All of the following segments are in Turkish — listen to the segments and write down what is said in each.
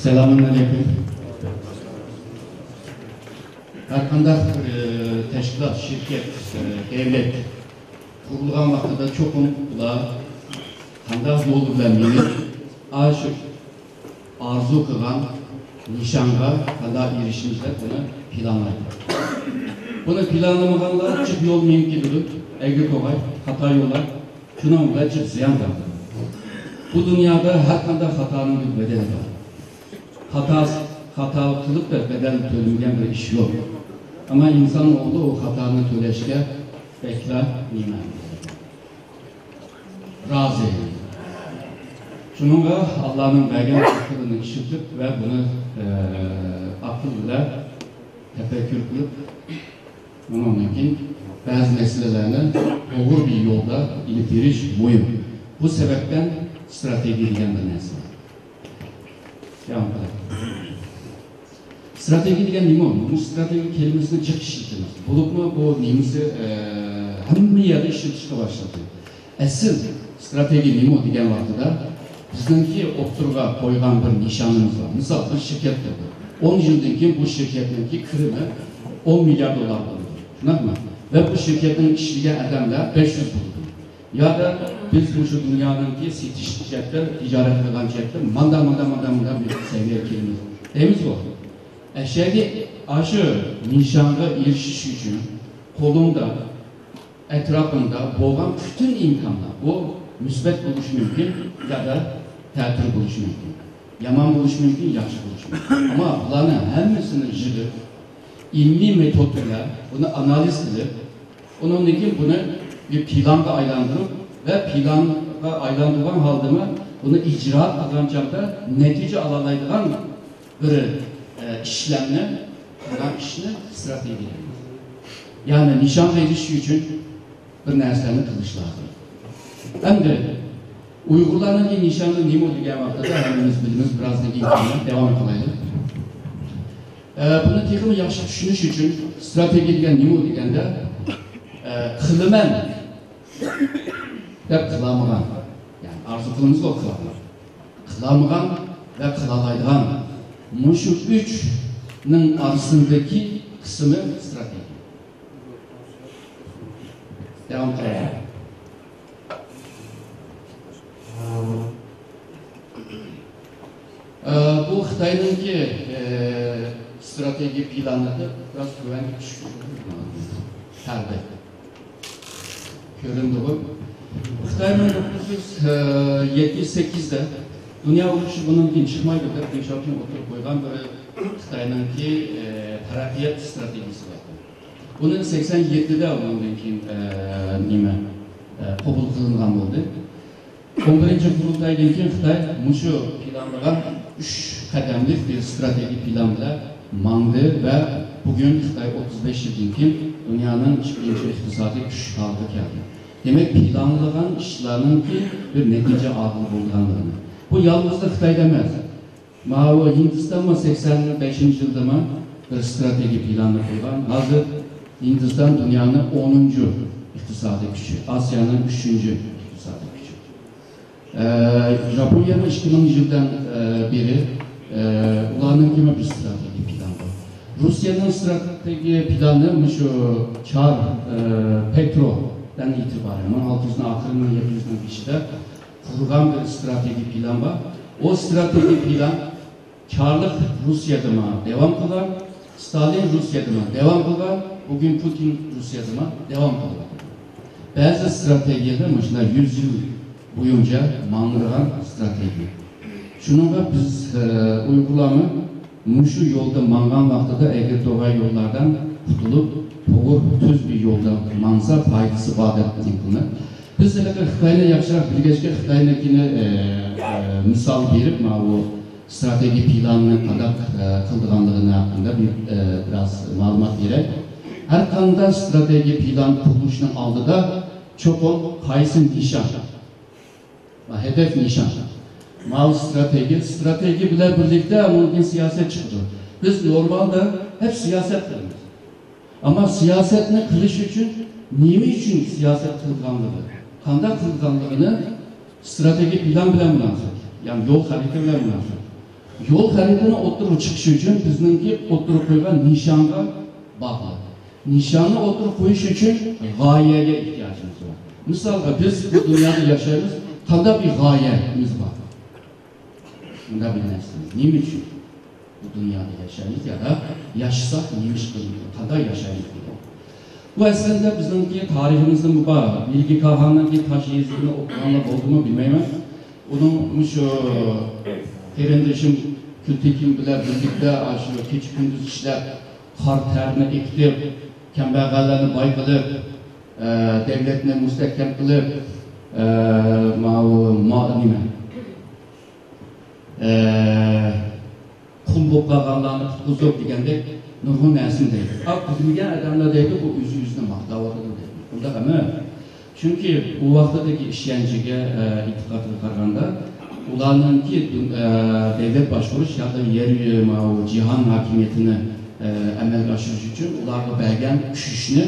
Selamünaleyküm. Her qandaq təşkilat, şirket, devlet kurulğan vaxtda çoxum ular qandaq yolu bilan meni aşıq arzu qılğan nişanga qandaq erişmişlər bunu planlaydı. Bunu planlamağanlar çıx yol mümkün bilib, əgər qoğay, xata yollar, şunun bilan çıx ziyan qaldı. Bu dünyada her qandaq xatanın bir bedeli var. Hata kılıp da bedel tölengen bir iş yok. Ama insanoğlu o hatanı töleşke bekler nimet. Razı. Şununla Allah'ın vergen akılını işitip ve bunu akıl ile tefekkür kılıp bunun mümkün bazı meselelerini doğru bir yolda ilipiriş mühim. Bu sebepten strateji diyen bir nesne. Strateji degan nima? Bu strateji kelimesini jiq ishlatamiz. Bo'libmi bu nemisi hamma yerda ishlatishga boshladi. Asl strateji nima degan vaqtida bizningki o'tirg'a qo'ygan bir nishonimiz bor. Misol bir shirkatda 10 yildan keyin bu shirkatningki kirimi 10 milliard dollar bo'ladi. Shunaqmi? Va bu shirkatning ishlagan odamlar 500 bo'ladi. Ya da biz bu şu dünyanınki setiş jihatdan, tijorat qilgan jihatdan manda bir seviye kelamiz. Deymiz bu. Eşyagi aşı nişanga erishish uchun qo'lingda, etrafında bo'lgan bütün imkonlar bu müsbet bo'lishi mumkin ya da ta'til bo'lishi mumkin. Yomon bo'lishi mumkin, yaxshi bo'lishi mumkin. Ama bularni hammasini yig'ib, ilmiy metod bilan buni analiz qilib, undan keyin buni bir planga aylandırıp ve planga aylandırgan halde mi bunu icraat qilgan chog'da natija alalaydigan bir işlemni, qilgan ishni strategiya. Yani nishonga erishish uchun bir narsani qilish lozim. Endi Uyg'urlarning nishoni nima degan vaqtda hammamiz bilamiz, birozdan keyin davom qilaylik. Buni texnik yaxshi tushunish uchun strategiya degan nima deganda qilaman deb qilamagan, yani arzu qilamiz o qilamagan ve qilalaydigan mushu 3'ning arasındaki kısmı strateji. Devam qilaylik. Bu Xitoyninki strateji planida biraz güvenlik tushgan. Tarbiya. Göründü bu. Xitoyning 1978'de dünya urushi bundan keyin chiqmaydi deb Beşoqni o'tirib qo'ygan bir Xitoyninki taraqqiyot strategiyasi bor. Buni 87'de undan keyin nima qabul qilingan bo'ldi. 11-qurultaydan keyin Xitoy mushu planlagan 3 qadamlik bir strateji plan bilan mangdi ve bugün Xitoy 35 yildan keyin dünyanın birinchi iqtisodiy kuch holatiga keldi. Demek planlanan işlerinki bir netice algı bulduğanlarını. Bu yalnız da Xitoyda emas. Mao Hindistan 85 yılda bir strateji planı koygan. Hazır Hindistan dünyanın 10. iqtisadi gücü, Asya'nın 3. iqtisadi gücü. Japonya'nın 2000 yıldan beri ulanın kime bir strateji planı var. Rusya'nın strateji planı şu Çar Petro'dan itibaren 1600'ün ahırının 700'ün kişide kurulgan bir strateji plan var. O strateji plan Çarlık Rusya'da devam kılar, Stalin Rusya'da devam kılar, bugün Putin Rusya'da devam kılar. Bazı stratejiler mesela 100 yıl boyunca mandıran strateji. Şununla biz uygulamı muşu yolda mangan vaxtıda eğer doğal yollardan tutulup doğru düz bir yolda mansa faydası vaat ettiğini. Biz de Xitoyni yaxshiroq bilgachga Xitoynikini misol berib, bu strateji planini qanday qilganligini haqida biraz ma'lumot beraylik. Har qanday strateji plan qurishning oldida cho'qim qaysi nishon va hedef nishon. Mal strateji bilan birlikte bunun siyaset çıktı. Biz normalde hep siyaset kılıyoruz. Ama siyasetini kılış için, nimi için siyaset kılganlığı, qanday qilganligini strateji plan bilan münasib, yani yol haritasi bilan münasib. Yol haritini oturup çıkışı için bizimki oturup koygan nişanga bağlı. Nişanı oturup koyuş için gayeye ihtiyacımız var. Mesela biz bu dünyada yaşayırız, tada bir gayemiz var. Bunu da bilmezsiniz. Niye için? Bu dünyada yaşayırız ya da yaşasak neymiş kılıyor, tada yaşayırız. Bu aslında bizimki tarihimizin bu bilgi kahranındaki taş yazısını okuyanlar oldu mu bilmem. Onun şu Kerendeşim kültekim bilen birlikte aşırı keçi gündüz işler kar terini ektirip kemberlerini bay kılıp devletini müstehkem kılıp kum boplarlarını tutuzup degende nurgun nesin deydi. Bizimgen adamlar deydi bu yüzü yüzüne maktavatıdır deydi. Bunda ama çünkü bu vaxtdaki işkenceye itikatı kararında ulanın ki devlet başvuruş ya da yer cihan hakimiyetini emel aşırıcı için ularla belgen küşüşünü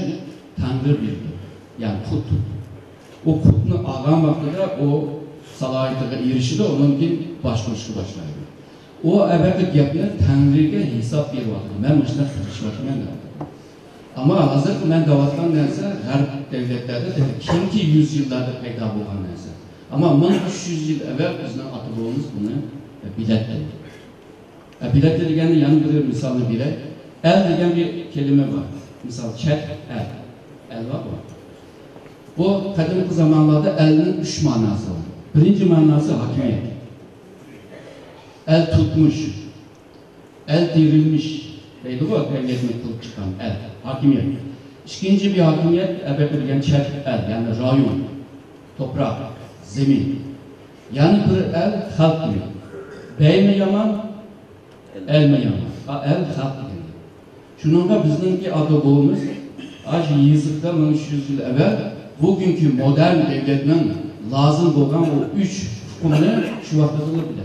Tanrı bildi. Yani kut. O kutunu ağam vaxtıda o salahiyetine erişidi onun ki başvuruşu başlaydı. O evvelki yapını Tanrı'ya hesap bir vardı. Ben başına kırışvatım. Ama hazır ben davattan neyse her devletlerde de kimki yüzyıllarda peyda olan neyse. Ama 1300 yıl evvel bizden atıbığımız bunu biletti. Biletti degende yanı bir misalını bile. El degen bir kelime var. Misal çet, el. El var mı? Bu kadimki zamanlarda elin 3 manası var. Birinci manası hakimiyet. El tutmuş. El dirilmiş. Deydi bu devletin kılıp çıkan el. Hakimiyet. İkinci bir hakimiyet, ebedilgen çet el. Yani rayon. Toprak. Zemin. Yani bir el halk gibi. Bey mi yaman, el mi yaman? El halk gibi. Şununla bizimki adı boğumuz, acı yüzyılda 1300 yıl evvel bugünkü modern devletinin lazım olan o 3 hukumunu şu vaxtada bile.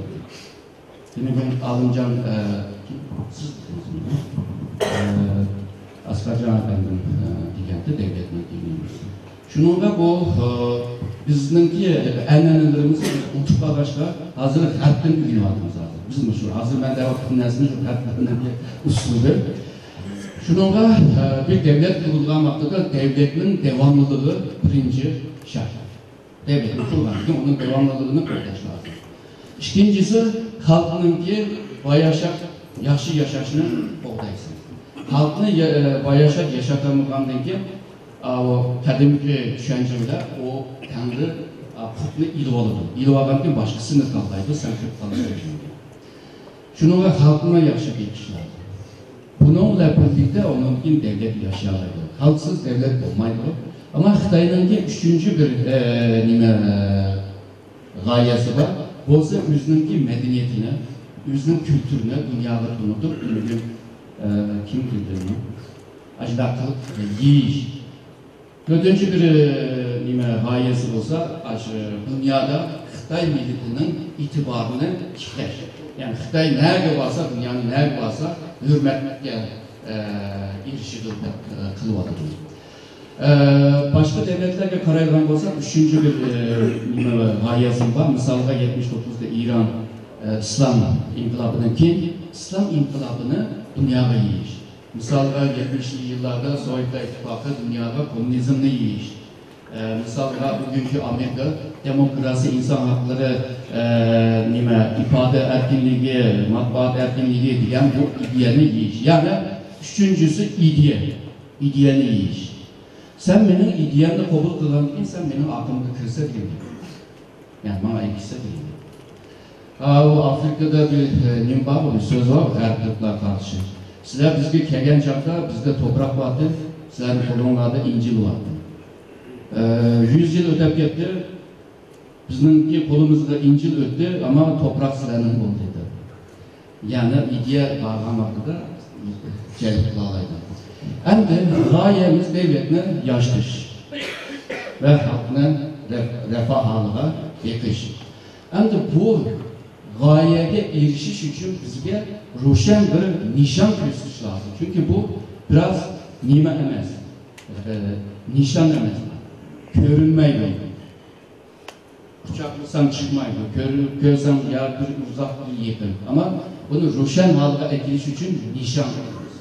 Yine ben alıncan siz Asgarcan efendim diyende devletine diyemiyoruz. Şununla bu bizimki enlenelerimizi unutup başka hazır harpten bir gün aldığımız lazım. Bizim şu hazır ben devam dinlersiniz şu harplerindeki usulü. Şununla bir devlet kurulduğu vaxtıda devletin devamlılığı birinci şart. Devletin kurulduğu onun devamlılığını koymak lazım. İkincisi halkının ki yaxşı yaşaşını boğdaysın. Halkını yaşatamıqandan ki o kadimki düşünceyle o Tanrı kutlu ilvalıdır. İlvadan ki başkasını kaldaydı, sen kutlanır. Şununla halkına yaxşı geçişler. Bununla birlikte onun için devlet yaşayalıydı. Halksız devlet olmaydı. Ama Xitay'ın ki üçüncü bir gayesi var. Bolsa özünün ki medeniyetine, özünün kültürüne, dünyada unutup, bugün kim kültürünü? Acıdaklık ve yiyiş. Dördüncü bir gayesi olsa, dünyada Xitay milletinin itibarını kitler. Yani Xitay nerede varsa, dünyanın nerede varsa hürmetlikle erişidir kılıvadır. Başka devletlerle karayılan olsa üçüncü bir gayesi var. Mesela 79'da İran İslam inkılabının ki İslam inkılabını dünyaya yiyiş. Mesela 70'li yıllarda Sovyetler İttifakı dünyada komünizmini yiyiş. Mesela bugünkü Amerika demokrasi, insan hakları, ifade erkinliği, matbuat erkinliği diyen bu ideyeni yiyiş. Yani üçüncüsü ideye, ideyeni yiyiş. Sen benim ideyeni kabul kılan için sen benim aklımda kırsa değil. Yani bana ikisi değil. Afrika'da bir söz var, Erkekler karşı. Sizler bizge kelgen çakta bizde toprak vardı, sizlerin kolonlarda İncil vardı. 100 yıl ötep gitti, bizimki kolumuzda İncil öttü ama toprak sizlerin kolundaydı. Yani ideye bağlamakta da celp kılalaydı. Hem de gayemiz devletine yaştış ve halkına refah halığa yakış. Hem de bu gayeye erişiş için bizge roşen bir nişan gösteriş lazım. Çünkü bu biraz nime emez, nişan emez. Görünmeydi. Uçaklısan çıkmaydı. Görsem yer bir uzak bir yakın. Ama bunu Ruşen halka ekiliş için nişan koyuyoruz.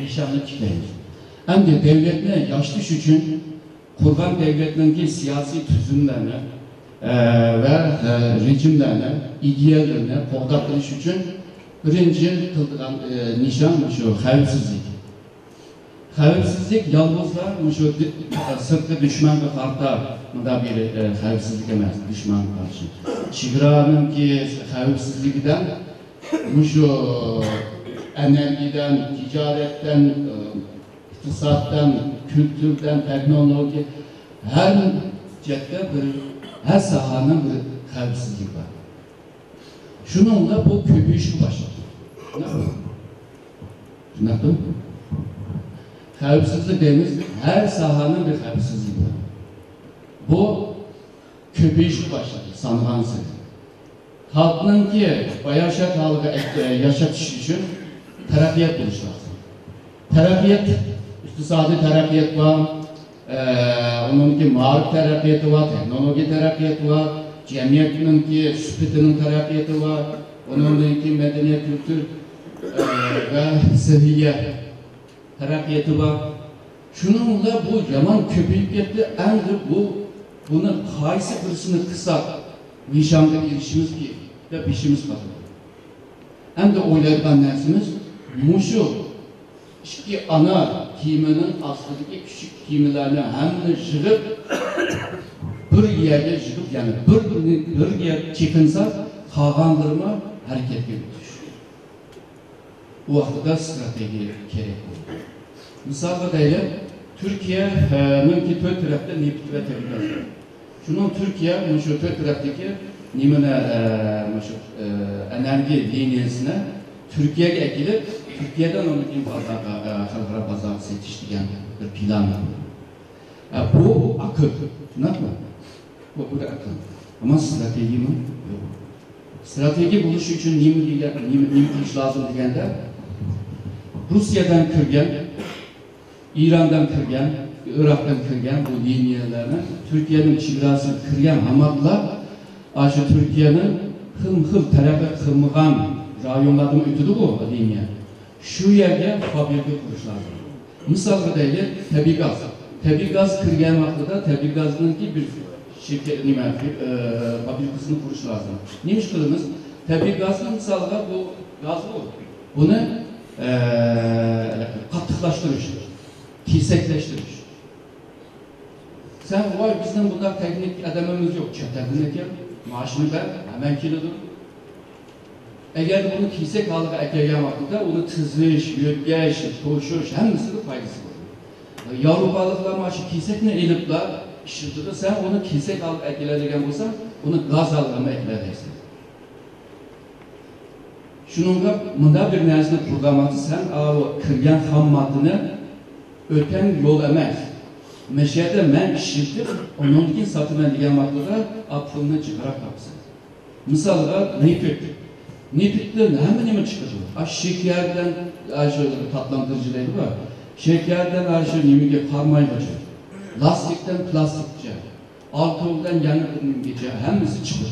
Nişanlı kitleyiz. Hem de devletine yaşlış için kurban devletinin siyasi tüzümlerine ve rejimlerine, ideallerine qoğdatılış için birinci kıldıran nişan şu xavfsizlik. Xavfsizlik yalnızlar şu sırtı düşmanga karta da bir xavfsizlik emas, düşman karşı. Çigranın ki xavfsizlikten şu energiden, ticaretten, iktisattan, kültürden, teknoloji her cihette her sahanın bir xavfsizlik var. Şununla bu köpüğüşü başladı. Ne yaptın? Xavfsizlik dediğimiz her sahanın bir xavfsizliği var. Bu köpüğüşü başladı, sanılansın. Halkının ki yaşat halkı yaşatış için terakkiyat buluş lazım. Terakkiyat, iktisadi terakkiyat var, onun ki marif terakkiyatı var, teknoloji terakkiyatı var, cemiyetinin ki süpütünün terakkiyatı var, onun ki medeniyet, kültür ve sıhhiye terakkiyatı var. Şununla bu yaman köpüklükte en de bunun kayısı birisini kısa nişanda erişimiz ki ve pişimiz kalır. Hem de oylayılan nersimiz muşu iki ana kimenin aslındaki küçük kimelerini hem de jığıp bir yerde jığıp yani bir yer çekinse kağandırma hareketine düşüyor. Bu vakitte strateji gerek olur. Misal deyile Türkiye'nin ki tört tarafta nefti ve tebliğ var. Şunun Türkiye, şu tört taraftaki nimene enerji liniyasına Türkiye'ye ekilip Türkiye'den onun için halkara pazar seçiştiğen bir plan var. Bu akıl. Ne yapma? Bu da akıl. Ama strateji mi? Yok. Strateji buluşu için ne iş lazım degende Rusya'dan kırgen, İran'dan kırgen, Irak'tan kırgen bu linyalarını Türkiye'nin çivrasını kırgen hamatlar aşı Türkiye'nin hım tarafı kırmıgan rayonlardan ötüdü bu linya. Şu yerde fabrika kuruş lazım. Misal değil, tabi gaz. Tabi gaz kırgen vaxtıda tabi gazının ki bir şirket fabrikasını kuruş lazım. Neymiş kılımız? Tabi gazın misalga bu gaz bu. Bunu katıklaştırış, kesekleştiriş. Sen vay bizden bunlar teknik adamımız yok. Çöterden eker, maaşını ver, hemen kilodur. Eğer bunu kesek halığa ekleyen vaxtıda onu tızış, yötgeç, toşuş, hemmisinin faydası var. Yavrubalıklar maaşı kesekle elipler, işirtidir. Sen onu kesek halığa ekleyeceğin olsan, onu gaz halığına ekleyeceksin. Şununla bunda bir nersini programatı sen o kırgan ham maddını öten yol emez. Meşede men işirtip onun için satılan diyen vaxtıda apılını çıkarak kapsın. Misalga nefret. Nefretlerin hemen mi çıkıyor? Şekerden tatlandırıcıları var. Şekerden nimige parmayı başlar. Lastikten plastikçe. Alkolden yanıklıca hemisi çıkıyor.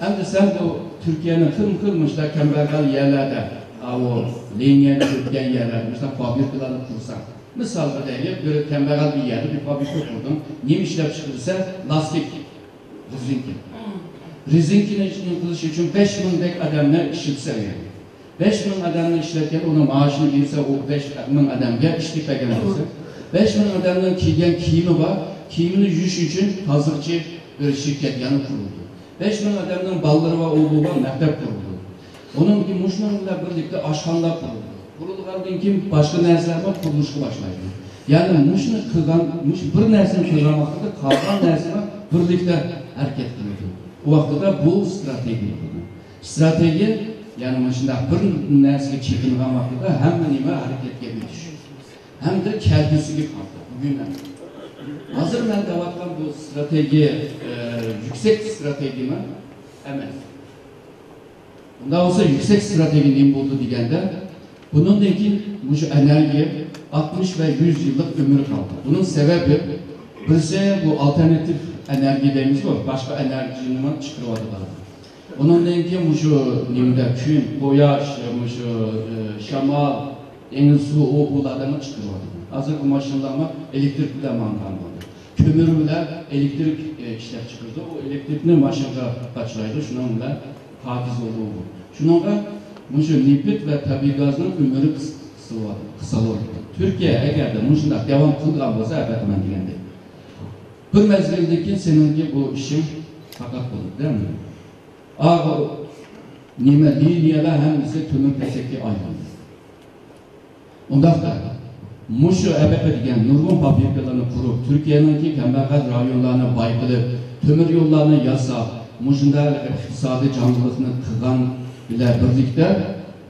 Hem de sen bu Türkiye'nin kılmışlar kembergal yerlerde o linyeni ötken yerlerde mesela fabrikalarını kursan. Misal değil, bir kembergal bir yerde bir fabrika kurdun. Neyim işlep çıkırsa lastik, rizinki. Rizinkinin kılıç için 5.000 dek adamlar işitse yani. 5.000 adamlar işlerken ona maaşını girse o 5.000 adamga işlik beğen olsa. 5.000 adamların kiygen kiyimi var. Kiyimini yüş için hazırcı bir şirket yanı kuruldu. 5.000 adamların balları var, oğlu var, mektep kuruldu. Onun gibi muşlarla birlikte aşkanlar kuruldu. Kurulduğundan kim başka nerseler var, kuruluşu başlaydı. Yani muşunu kılgan, bir nersini kılgan vaxtıda kalkan nersine birlikte hareket kılıyordu. O vaxtıda bu strateji yapıldı. Strateji, yani şimdi bir nersine çekilgan vaxtıda hemen nime hareketke bitiş. Hem de kelbisi gibi kaldı. Bugünden. Hazır ben davatkan bu strateji, yüksek strateji mi? Emez. Bundan olsa yüksek strateji neyim buldu degende, bunun da ki bu enerji 60 ve 100 yıllık ömür kaldı. Bunun sebebi, birisi bu alternatif enerjilerimiz var, başka enerjinin çıkırvadılar. Onundan keyin şu nimda kun, quyosh, şu shamol, dengiz suvi o bulardan chiqaryapti. Hozirgi mashinalar elektrik bilan manganadi. Kömür bilan elektrik ishlab chiqardi. O elektrikni mashinaga qachlaydi, shuning bilan hofiz bo'ladi. Shuningga şu nefret ve tabiiy gazning umri qisqaryapti. Turkiya agarda shunday davom qilgan bo'lsa, albatta men degandek. Bir mezgildan keyin seninki bu ishing faqat bo'ladi, değil mi? Ağır nime liniyalar hemisi tümün peseki aylandı. Ondan da Muşu ebebe diyen nurgun fabrikalarını kurup Türkiye'nin ki kembağal rayonlarına baykılıp tümür yollarını yasap Muş'unda iktisadi canlılıkını kıgan ile birlikte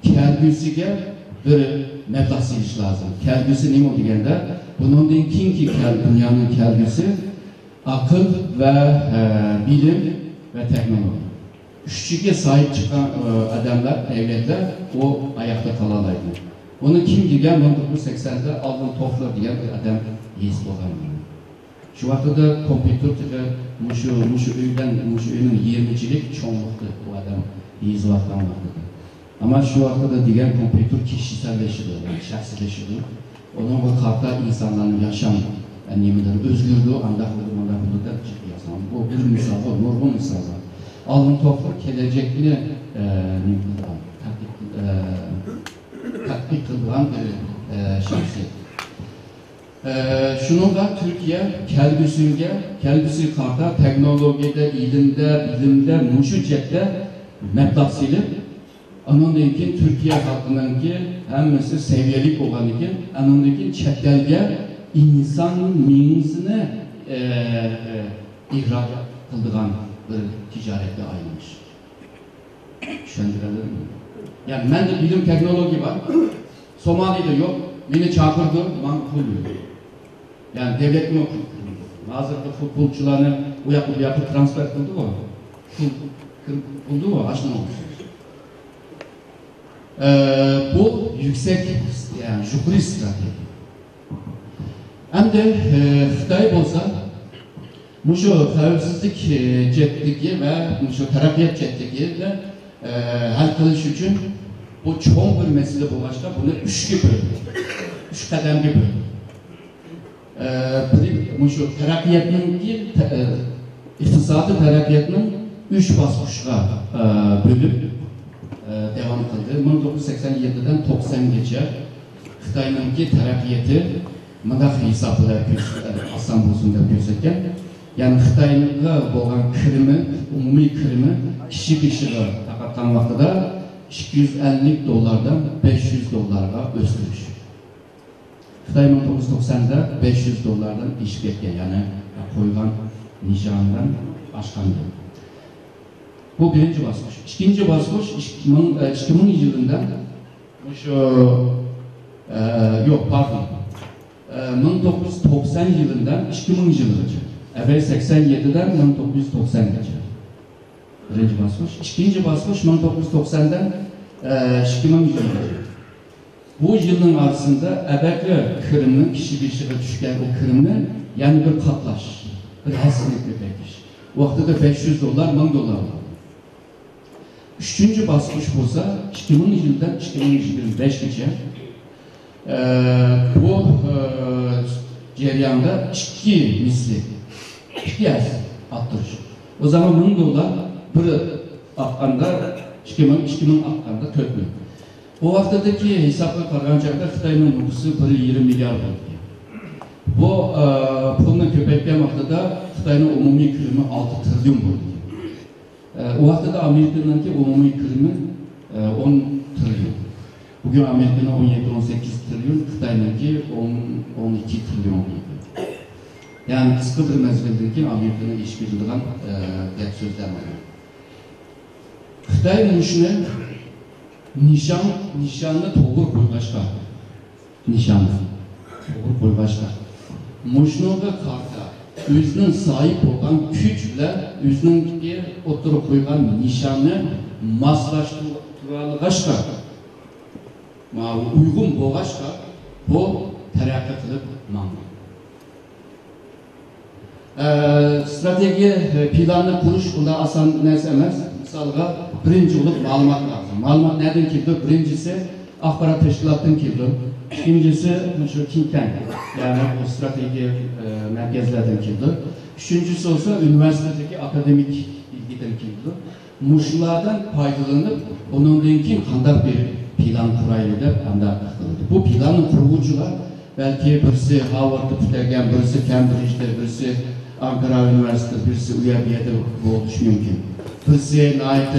kelgüsüge bir meblağ siliş lazım. Kelgüsü neyim o diyende bunun din ki dünyanın kelgüsü akıl ve bilim ve teknoloji. Üççüge sahip çıkan adamlar, devletler o ayakta kalalaydı. Onu kim diyen 1980'de Alvin Toffler diyen bir adam yiyiz olan. Şu vakti de kompütürde Muşu öyünün 20'cilik çoğunluktu bu adam yiyiz vaktan vardı. Ama şu vakti de diyen kompütür kişiselleşirdi, yani şahsileşirdi. Onun bu kartta insanların yaşam nimetleri özgürdü, andaklığı da çıkıyor. Bu bir misal, normal misal. Alvin Toffler gelecekini tatbik kılınan bir şahsiyet. Şununla Türkiye kelgüsü karta teknolojide, bilimde, muşucette meblağ silip onundan keyin Türkiye halkının ki hemmesi seviyelik olan için onundan keyin chetlarga insan mingsini ihraç kıldıgan bir ticaretle ayrılmış. Düşündürebilir mi? Yani ben de bilim teknoloji var. Somali'de yok. Beni çağırdı, ben kuruluyor. Yani devlet mi okuyor? Hazırda futbolcularını bu yapıp transfer kıldı o. Kıldı o, aşkına olmuşsunuz. Bu yüksek, yani şükür strateji. Hem de Xitay olsa şu xavfsizlik ceddigi ve şu terakkiyat ceddigi hal kılış için bu çoğun bir mesele bu başka bunu üç gibi üç kadem gibi şu terakkiyatın ki iktisadi terakkiyatın üç basmışka bölüp devam kıldı. 1987'den 90 geçe Xitay'ın ki terakkiyatı mıdak hesaplar İstanbul'da gözüken yani Xitay'ın boğan kırımı, umumi kırımı kişi takattan vaxtıda $250'dan $500'a öskürmüş. Xitay 1990'da $500'dan iş getken yani koygan nişandan aşkan. Bu birinci basmış. İkinci basmış 2000 yılında yok pardon 1990 yılından 2000 yılıca. Evvel 87'den 1990 geçer. Birinci basmış. İkinci basmış 1990'dan 2000 yılıca. Bu yılın arasında evvelki Kırım'ın kişi düşken o Kırım'ın yani bir katlaş, bir hastalık bir bekleş. O vaxtda da $500, $1000 var. Üçüncü basmış olsa 2000 yıldan 2025 geçer. Bu cereyanda iki misli, iki az attırış. O zaman $1000 bir akkanda 2000 akkanda kötü. O vaxtdaki hesapla qaraganda Xitayning nüfusu 1,20 milyar bo'ldi. Bu pulni ko'paytgan vaqtida Xitoyning umumiy kirimi 6 trillion bo'ldi. O vaxtda Amerikaningki umumiy kirimi 10 trillion. Bugün Amerika'nın 17-18 trilyon, Xitay'ınki 10-12 trilyon. Yani kısa bir mezgildeki Amerika'nın iş bildiğinden gel sözler var. Xitay müşüne nişanlı toğur koygaçka. Nişanlı toğur koygaçka. Müşünoga karta özünün sahip olan güçle özünün oturup koygan nişanı maslaştırılgaçka. Uygun boğaçka bu terakki kılıp mamlı. Strateji planı kuruş, o da asan neyse emez. misalga birinci olup malumat lazım. Malumat nereden keldi? Birincisi akbarat teşkilattan keldi. İkincisi şu Think'ten, yani o strateji merkezlerden keldi. Üçüncüsü olsa üniversitedeki akademik ilgiden keldi. Muşlardan faydalanıp onundan kim kandak bir plan kuraylı da kandak kıldı. Bu planın kurgucular belki birisi Harvard'da tutarken, birisi Cambridge'de, birisi Ankara Üniversitesi, birisi UYB'de bu oluş mümkün. Birisi naiti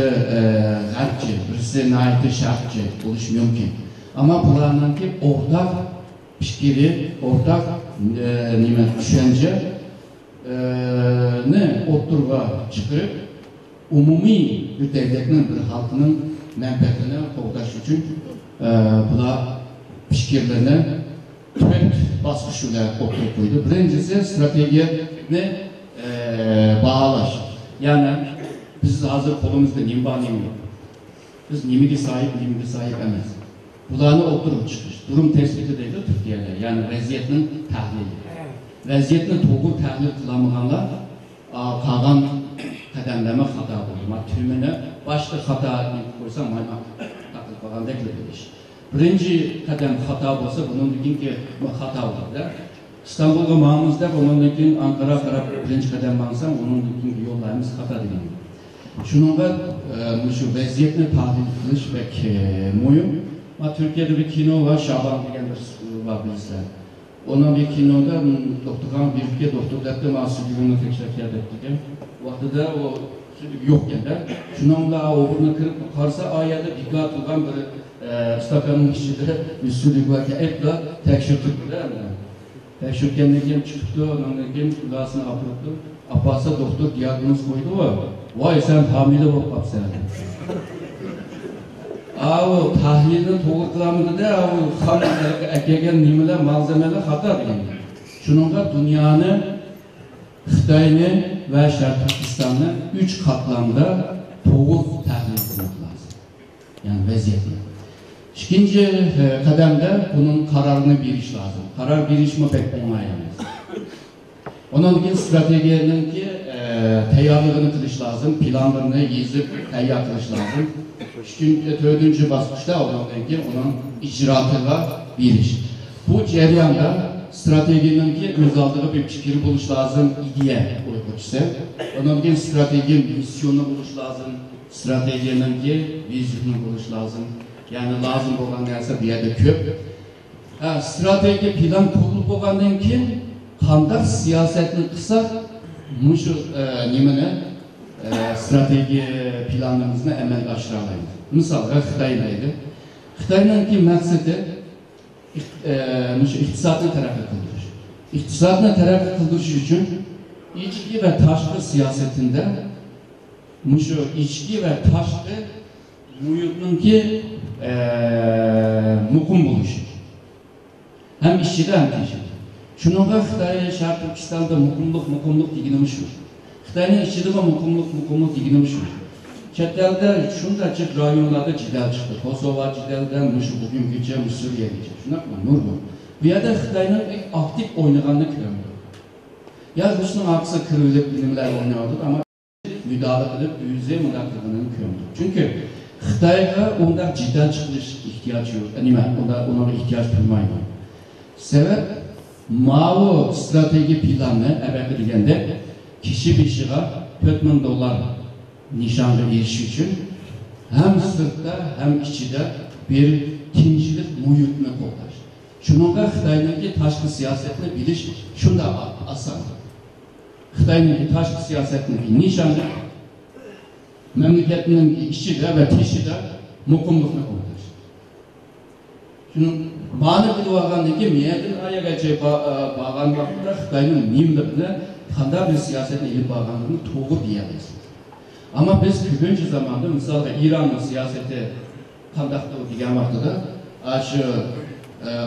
G'arbçı, birisi naiti Şarkçı oluş mümkün. Ama bulardan ki ortak fikri, ortak düşünce ne oturga çıkarıp umumi bir devletin, bir halkının menfaatini qoğdaş için bular fikirlerini tümet basmışıyla oturup koydu. Birincisi stratejini bağlaş. Yani biz hazır kolumuzda nimba yok. Biz nimige sahip emas. Bularni oturup çıkış. Durum tespiti deydi Türkiye'de. Yani vaziyetinin tahlili. Vaziyetini to'g'ri tahlil qilamaganlar qolgan qadamlama xato bo'ldi. Tümüne başta xato qo'ysam mayma taqil qolgandek bo'lish. Birinci qadam xato bo'lsa, bundan keyingi xato bo'ladi. İstanbulga ma'mizda bundan keyin Ankara qarab birinci qadam mansam, onun keyingi yo'llarimiz xato degan. Shuningga shu vaziyatni tahlil qilish pek muhim. Türkiye'de bir kino var, Şaban degan bir var bizler. Onun bir kinoda doktorgan birlikte doktorlarla mahsulünü tekrar ettiğim vaxtida o yokken de şununla oğluna kırıp karsa ayada dikkat olan bir stakanın içinde bir sürü var ki etle tekşirtip de tekşirken çıktı onun için kulağısını apırttı apasa doktor diyagnoz koydu o vay sen hamile olup kapsın o tahlilini to'g'ri qilamidi-da, o xalqlarga kelgan nimalar, malzemeler xato degan. Shuningga dunyoni, Xitoyni va Sharq Turkistonni 3 qatlamda to'g'ri tahlil qilmoq lozim. Yani vaziyatni. İkinci qadamda bunun qarorini berish lozim. Qaror berishmi pek o'ng'ay emas. Ondan keyin strategiyaninki tayyorligini qilish lozim, planlarini yezib tayyor qilish lozim. Dördüncü basmışta ondan keyin onun icraatına biriş. Bu cereyanda stratejinin ki öz aldığı bir fikir buluş lazım idiye uygulayıcısı. Ondan keyin strateji misyonu buluş lazım. Stratejinin ki vizyonu buluş lazım. Yani lazım olan neyse bir yerde köp. Strateji plan kurulup olandan keyin qanday siyasetini kısa muşu nimene strateji planlarımızı amalga oshira olamiz. Misalga Xitoydagi. Xitoyning maqsadi iqtisodni taraqqiy qildirish. Iqtisodni taraqqiy qildirish uchun ichki va tashqi siyosatida mushu ichki va tashqi muhitninki muqim bo'lishi. Ham ichida ham tashqi. Shuningga Xitoy Sharq Turkistonda muqimlik deganimiz shu. Xitoyning ichidagi muqimlik deganimiz shu. Chet elda shundaycha rayonlarda jidal chiqdi. Kosovo jidaldan mushu bugungacha Suriyaga. Shunaqmi? Nurg'un. Bu yerda Xitoyning aktiv o'ynaganini ko'rdim. Ya Rusning aksi kirilib bilimlar o'ynaydi, ama müdahale qilib o'zi mudofaaini ko'rdim. Chunki Xitoyga undan jidal chiqish ehtiyoji yo'q. Nima? Unga ehtiyoj bo'lmaydi. Sebep Mao strateji planı evvel degende kişi başına $4.000 nişanlı erişiş için hem sırtta hem içinde bir tinçlik muhitini qo'llash. Shuningga Xitoyning tashqi siyosetini bilish shunda oson. Xitoyning tashqi siyosetini nishoni mamlakatning ichida va teshida muqimlikni qo'llash. Shuni ma'ni bilib olgandan keyin miyadin ayagacha bo'lgan vaqtda Xitoyning nimligini qanday bir siyosetni ilib borganligini to'g'ri deya olasiz. Ama biz bugungi zamonda misalga İranning siyosati qanday degan vaqtida shu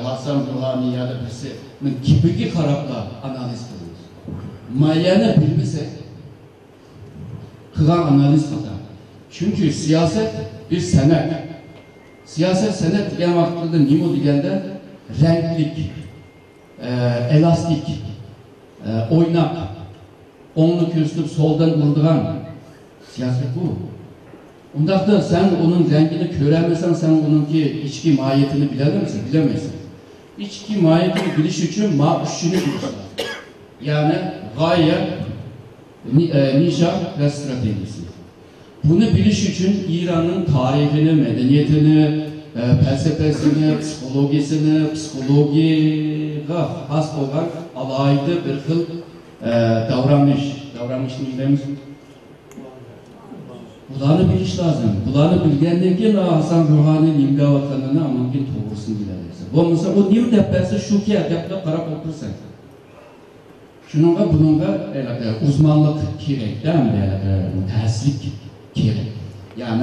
Hasan Ruhoniy ya da birisining kipiga qarab analiz qilamiz. Mayani bilmasak qilgan analiz xato. Chunki siyoset bir san'at. Siyaset san'at degan vaqtida nima deganda ranglik, elastik, o'ynaq, o'ngni ko'rsatib soldan urdigan siyaset bu. Ondaqda sen onun rengini göremezsen sen onunki içki mahiyetini bilemezsin, bilemezsin. İçki mahiyetini biliş için üçünü biliş lazım. Yani gaye, nişan ve stratejisi. Bunu biliş için İran'ın tarihini, medeniyetini, felsefesini, psikologiye has olan alaydı bir kıl davranış neyimiz? Bularını biliş lazım. Bularını bilgenden keyin Hasan Ruhani nimga vatanını amanki to'g'risini biladi. Bo'lmasa o nim depasi shu ki depda qarab o'tirsan. Shuningga buningga uzmanlik kerak, ta'sirlik kerak. Yani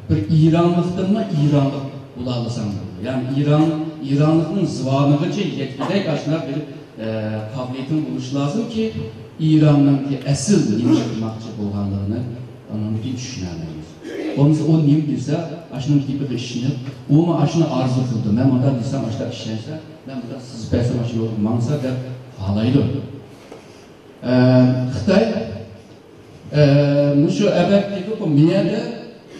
bir İranlıqdanmi İranlık bo'lasan. Yani İranlıqning zivonigacha yetkidek aşnar bir kabiliyetin buluş lazım ki İran'ın asıl nima qilmoqchi bo'lganligini onu bir düşünürler. Olmasa o neyim bilse, aşının gibi işini, onu aşını arzu kıldı. Ben ondan bilsem aşıda işlense, ben burada siz bilsem aşı yolu mansa da halaydı. Xitay, şu evvelki bu miyede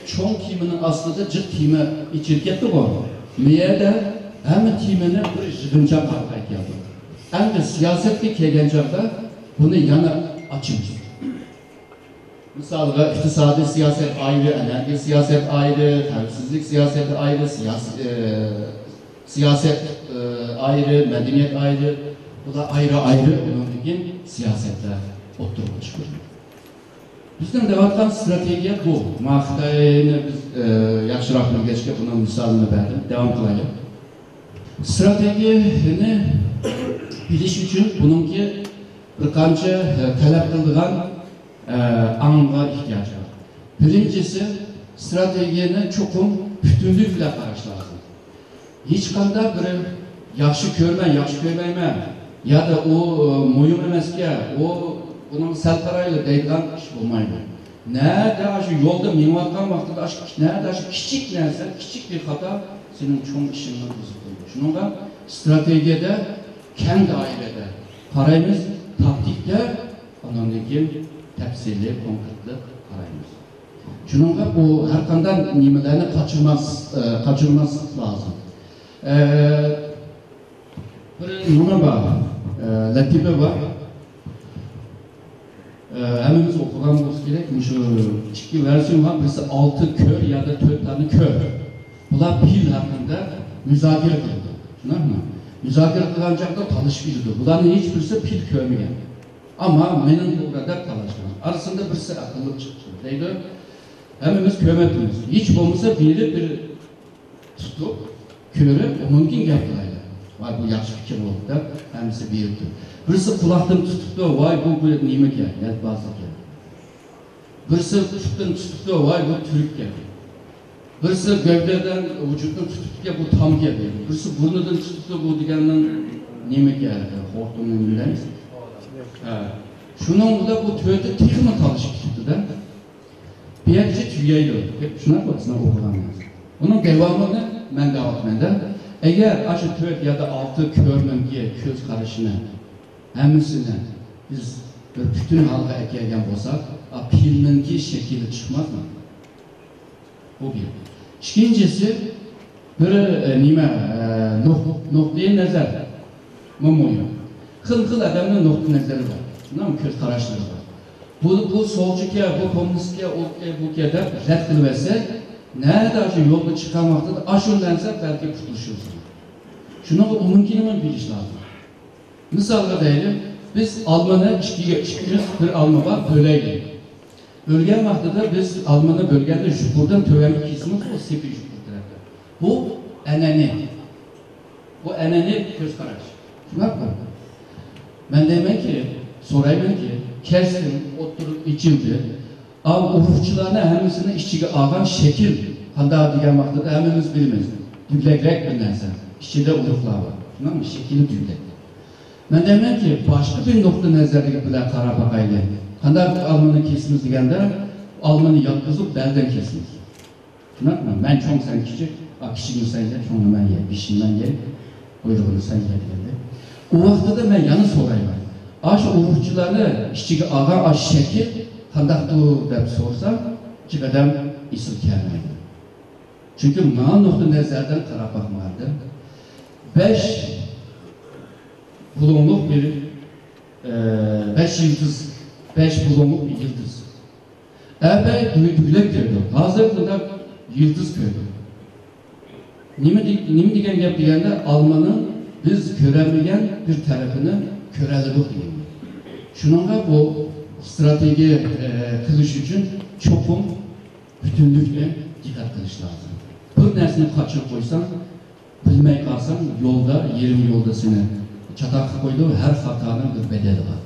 çoğun timinin aslında cık timi içirketti bu. Miyede hem timini bir jığınca kalkayt yaptı. Hem de siyasetli kegencakta bunu yana açmış. Mesela iktisadi siyaset ayrı, enerji siyaset ayrı, terörsüzlük siyaseti ayrı, siyaset ayrı, medeniyet ayrı, bu da ayrı onun için siyasetler oturup çıkıyor. Bizden devatkan strateji bu. Mahkayını biz yaşırak geçke bunun misalını verdim. Devam kılayım. Stratejini biliş için bununki bir kanca talep kıldığın anğa ihtiyaç var. Birincisi stratejini çokum bütünlükle karşı lazım. Hiç kanda bir yaxşı görmeyme ya da o moyum emeske, o bunun selkarayla deydiğen iş olmaydı. Nerede aşı yolda minvatkan vaxtıda nerede aşı küçük nerse, küçük bir hata senin çoğun işinle bozuldu. Şununla stratejide, kendi ailede karayımız, taktikte, anlamdaki tepsili, konkretli karayımız. Şununla bu her kandan nimelerini kaçırmaz lazım. Bir numara var, latife var. Hemimiz okugan olsa gerek, şu iki versiyon var, birisi 6 kör ya da 4 tane kör. Bunlar pil hakkında müzakere kıldı. Şunlar mı? Müzakere kılancakta tanışmıyordu. Bunların hiçbirisi pil körmüyor. Ama benim burada tanışmam. Arasında birisi akıllı çıktı. Deydi, hemimiz kömetimiz. Hiç olmasa bir tutup, körü onunkin yapılaydı. Vay bu yaxşı fikir oldu da, hemisi büyüktü. Birisi kulaktan tutup da, vay bu neymek ya, yetbazlık ya. Birisi tutuptan tutup da, vay bu Türk ya. Birisi gövdeden, vücuttan tutup da, bu tam ya. Birisi burnudan tutup da, bu diğerinden neymek ya, hortumun neymiş. Şunun da bu tüyede tekme talışıp tuttu da, bir yerce tüyeydi. Şuna baksana okulanmaz. Onun devamını ben de atmenden, eğer aşı tüyet ya da altı körmün diye köz karışını, hemisine biz bütün halka ekleyen olsak, pilninki şekilde çıkmaz mı? O bir. İkincisi, bir noktaya nazar, mumuyu. Kıl adamın nokta nazarı var. Şuna mı köz karışları var? Bu solcuke, bu komünistke, bu ke de red kılverse, nerede aşı yolda çıkarmakta da aşındansa belki kurtuluşuruz. Şuna onunkini mi biliş lazım? Misalga diyelim, biz Alman'a bir Alman var, böleydi. Bölgen vaxtıda biz Alman'a bölgende jukurdan tövenli kesimiz o sepi jukur tarafta. Bu eneni. Bu eneni göz karaş. Şuna mı? Ben demek ki, sorayım ki, kestim, oturup içildi. Ama urufçularına hemisini işçiye ağan şekil, handa diyen vaxtıda hemimiz bilmez. Düvlegrek bilinsen, işçide uruflar var. Şuna mı? Şekili düvlek. Ben demek ki başka bir nokta nazarı bile kara bakaydı. Kanda Alman'ı kesimiz degende, Alman'ı yatkızıp belden kesimiz. Şuna mı? Ben çoğun sen küçük, kişinin sen ye, çoğunu ben ye, bişinden ye, kuyruğunu sen ye dedi. O vaxtıda ben yanı sorayım. Aş urufçularını işçiye ağan aş şekil, kandak du deyip sorsa, ki adam isim gelmedi. Çünkü bana nokta nezardan qarab baxmadı. 5 bulunluq bir 5 yıldız, 5 bulunluq bir yıldız. Əvvəl düylək gördüm. Hazır burada yıldız gördüm. Nimi degen gap degende Almanın biz görəməyən bir tərəfini görəlirik deyim. Şununla bu strateji kılış için çoxum bütünlükle dikkat kılış lazım. Bir nərsini kaçırıp koysan, bilmək qalsan yolda, yerim yolda seni çatak koydu, her hatanın bir bedeli var.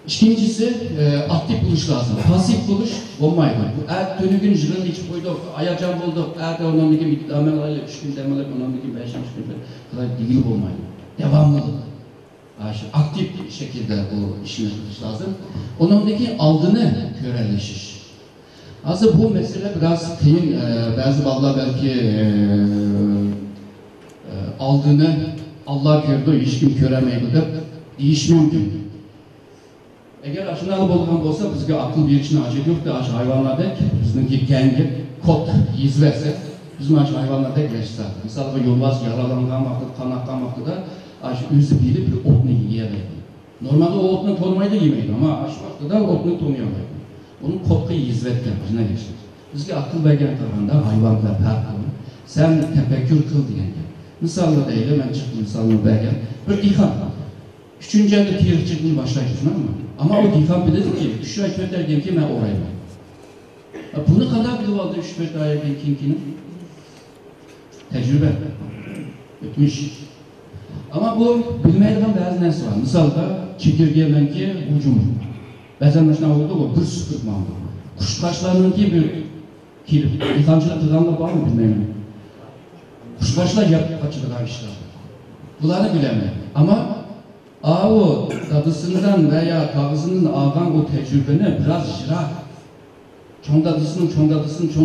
İkincisi aktif buluş lazım. Pasif buluş olmaydı. Bu dönügün jırın içip koyduk, ayacan bulduk, ondan bir gün amel ayla 3 gün demeler, ondan bir gün 5 gün kadar değil olmaydı. Devamlılık. Aktif bir şekilde bu işini yapmış lazım. Onundaki aldığını körelleşir. Aslında bu mesele biraz kıyın, bazı vallahi belki aldığını Allah gördü, hiç kim köremeydi, değiş mümkün. Eğer aşını alıp olduğum olsa, bizge akıl bir içine acı yok da aşı hayvanlarda bizdeki gengi, kot, yiz verse, bizim aşı hayvanlarda geçse. Mesela yolbaz yaralangan vakti, kan akkan vakti da aşı üzü bilip bir otunu yiyemeydi. Normalde o otunu tonumayı da yemeydi ama aşı vakti da otunu tonuyamaydı. Onun kotkı yizvetten bizine geçti. Bizge akıl vergen tarafında hayvanlar farklı. Sen tefekkür kıl diyen gibi. Misalda değil, ben çıktım misalını vergen. Bir dihan. Üçüncü elde tirik çıktığını başlayıcısın ama o dihan bilirdi ki, üç ay köterken ki ben orayım. Bunu kadar bilip aldı 3-4 ay kinkinin? Tecrübe. Ötmüş. Ama bu bilmeydiğim bazı nesi var. Misalda çekirgeyle ki hücumu. Bazen başına oldu o bir sıkırtma oldu. Kuşkaşlarının ki bir kilip. İlhancılık tıkanla var mı bilmem. Kuşkaşlar yapıp kaçırdılar işler. Bunları bilemem. Ama o dadısından veya kağızının ağan o tecrübeni biraz jırak. Çoğun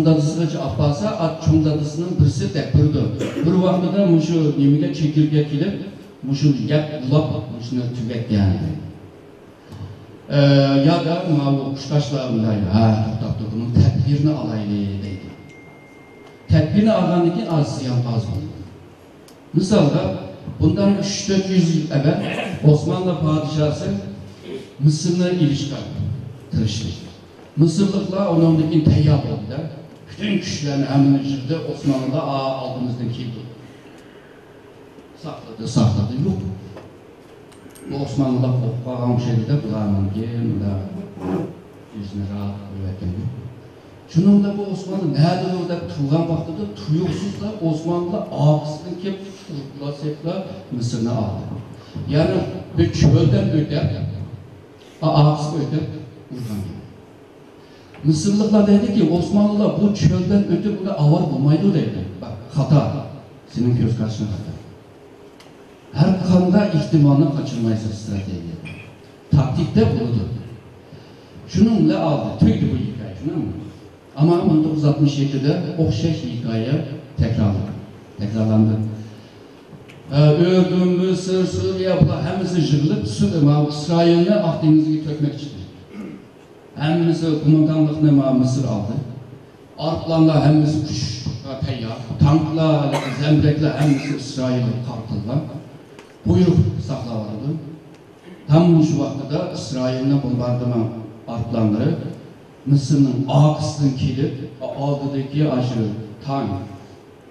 dadısı kaçı apasa at çoğun dadısının birisi tepirdi. Bir vakti da muşu nimine çekirge kilip muşu yap ulap muşuna tüket yani. Ya da o kuşkaşlarında bunun tedbirini alaylı deydi. Tedbirini algandaki az ziyan az oldu. Misalda bundan 300-400 yıl evvel Osmanlı padişahı Mısır'la ilişki tırıştı. Mısırlıkla onundaki teyyap oldu. Bütün kişilerin emrini çıktı, Osmanlı'da aldığımızdan kildi. Sakladı, yok. Bu Osmanlı'da kokağım şeyde kulağının da yüzüne rahat koyarken yok. Şunun da bu Osmanlı nerede orada tuğan vakti da tuyuksuz da Osmanlı ağzını kep ırklasıyla Mısır'ına aldı. Yani bir çölden öter, ağzı öter, urgan gibi. Mısırlıklar dedi ki Osmanlılar bu çölden öte burada avar bulmaydı dedi. Bak hata, senin göz karşına hata. Her konuda ihtimalını kaçırmayız strateji. Taktikte buludur. Şununla aldı, tüydü bu hikaye, şuna mı? Ama 1967'de o hikaye tekrarlandı. Ürdün, Mısır, Suriye, hemisi jırılıp İsrail'ine Akdeniz'i tökmek için. Hemisi kumandanlıqını Mısır aldı. Arplarla hemisi kuş, teyyar, tankla, zemrekle hemisi İsrail'e kalktılar. Buyruk saklavardı. Tam şu vaxtıda İsrail'ine bombardıman arplanları Mısır'ın ağ kısmını kilip, aldıdaki aşırı tank,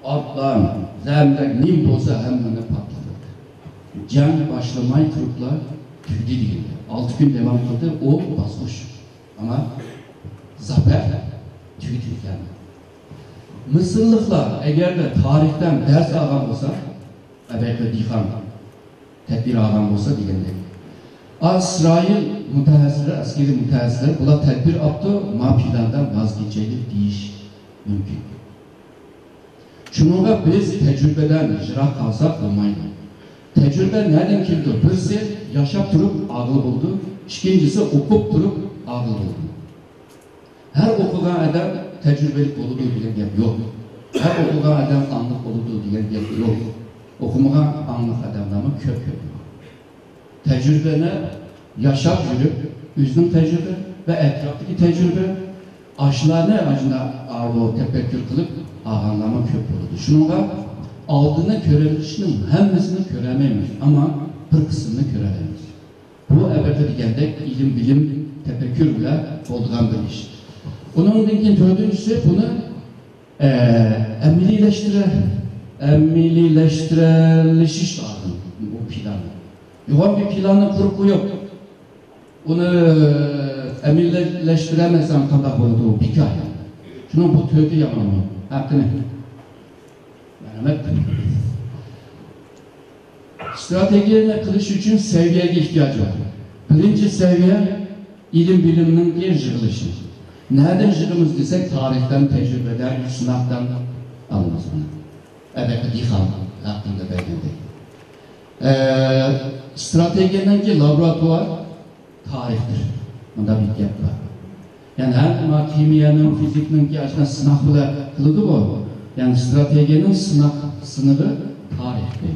arplan, zemrek, nim olsa hemen patladı. Can başlamayı Türkler tüydü değil. 6 gün devam kıldı, o basmış. Ama zafer tüydü yani. Mısırlıklar eğer de tarihten ders algan olsa, belki dihan, tedbir algan olsa diyenler. İsrail mütehassirler, askeri mütehassirler, bunlar tedbir yaptı, plandan vazgeçecek deyiş mümkün. Şununla biz tecrübeden icra kalsak olmaydı. Tecrübe nereden kildi? Birisi yaşap durup ağlı buldu, ikincisi okup durup ağlı buldu. Her okugan adam tecrübelik olduğu diyen gap yok. Her okugan adam anlık olduğu diyen gap yok. Okumagan anlık adamlarımı köp. Tecrübene yaşap yürüp, üzgün tecrübe ve etraftaki tecrübe aşılarını acına o tefekkür kılıp ağanlama köp oldu. Şununla aldığına körelişinin hemmisini köremeymiş ama bir kısmını körelemiz. Bu elbette degende ilim, bilim, tefekkür bile olduğun bir iş. Onun için dördüncüsü bunu emilileştiriliş lazım bu planı. Yoğun bir planı kurup yok. Onu emilleştiremezsen kadar olduğu bir hikaye. Şunun bu tövbe yamanı. Hakkını. Merhamet. Stratejiyle kılıç için seviyeye ihtiyacı var. Birinci seviye ilim biliminin bir jığılışı. Nereden jığımız desek tarihten, tecrübeden, sınavdan alınmaz bunu. Evet, dihal hakkında belirledik. Stratejinin laboratuvar tarihtir. Bunda bir gap var. Yani her kimyanın, fizikinin ki aslında sınav bile kılıdı bu. Yani stratejinin sınırı tarihtir.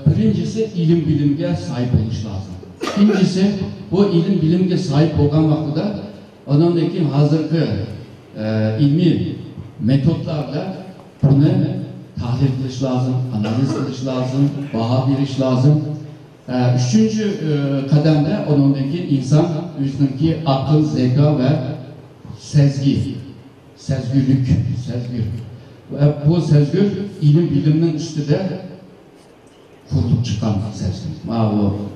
Birincisi ilim bilimge sahip olmuş lazım. İkincisi bu ilim bilimge sahip olan vakitte onundaki hazırki ilmi metotlarla bunu tahlil kılış lazım, analiz kılış lazım, baha veriş lazım. Üçüncü kademde onundaki insan üstündeki akıl, zeka ve sezgürlük. Bu sezgür ilim biliminin üstünde kurulup çıkan sezgür. O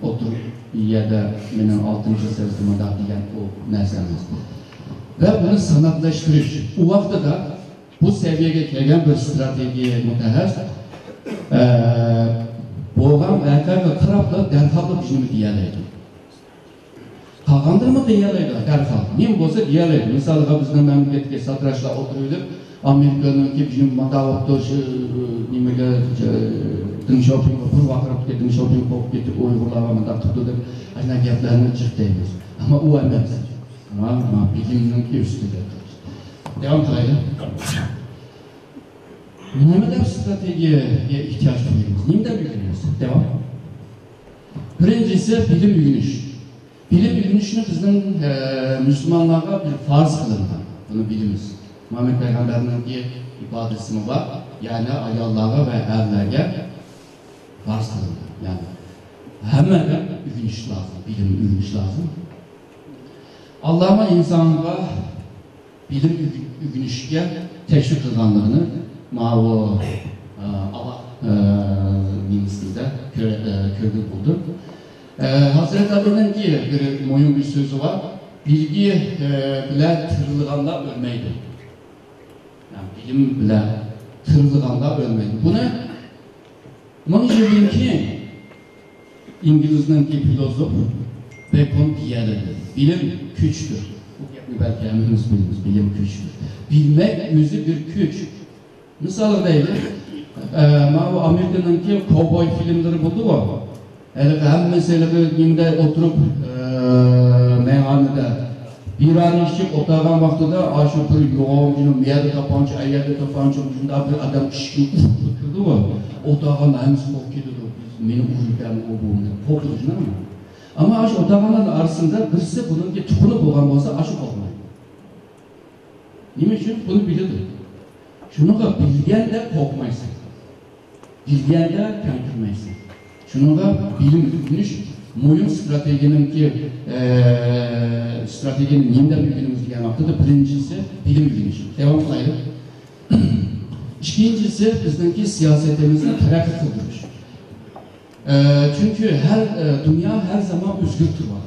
oturup bir yerde benim 6. sezgime da diyen o nesemiz. Ve bunu sanatlaştırış. O vakitte da bu seviyeye gelen bir stratejiye mütehez boğam erkek ve tarafla derhal bizim diyeleydi. Kalkandır mı diyeleydi derhal? Niye olsa diyeleydi? Mesela bizden memleketke satraşla oturuyduk. Amerika'nın ki bizim matavaktoş nimege dın shopping bir vakırt ki dın shopping kop gittik Uygurlar'a mı tuttuk. Aslında gaplarını çıktıyız. Ama o emez. Ama biliminin ki üstüde. Devam kılaydı. Neden stratejiye ihtiyaç duyuyoruz? Neden bilginiyoruz? Devam. Birincisi bilim bilginiş. Bilim bilginişini bizden Müslümanlara bir farz kılındı. Bunu bilimiz. Muhammed Peygamber'in bir ibadesini var. Yani ayallara ve erlerge farz kılındı. Yani hemen bilginiş lazım. Bilim bilginiş lazım. Allah'ıma insanlara bilim bilginişke teşvik kılganlığını Mao Allah nimesinde körgü buldu. Hazreti Ali'nin bir moyun bir sözü var. Bilgi bile tırılğanda ölmeydi. Yani bilim bile tırılğanda ölmeydi. Bunun için ki İngiliz'den ki filozof Bacon diyerdi. Bilim güçtür. Bu belki eminiz biliniz. Bilim güçtür. Bilmek yüzü bir güç. Misal değil. Amerika'nın ki kovboy filmleri buldu var. Hem meselede oturup meyhanede bir an içip oturgan vakitte aşağı bir yoğun, yerde tapanca, ayerde tapanca, ucunda bir adam şişkin kırdı var. Oturgan hemisi kok gidiyordu. Benim uyurken o boğumda. Koktu değil mi? Ama aşağı oturganların arasında birisi bunun ki tukunu boğan olsa aşağı kokmayın. Niçin? Bunu bilirdi. Şununla bilgen de korkmaysın. Bilgen de kankırmaysın. Şununla bilim bilginiş, moyun stratejinin ki stratejinin yeniden bilginimiz diyen vakitte birincisi bilim bilginiş. Devam kılaydı. İkincisi bizdeki siyasetimizde terakki kıldırmış. Çünkü dünya her zaman özgürtür var.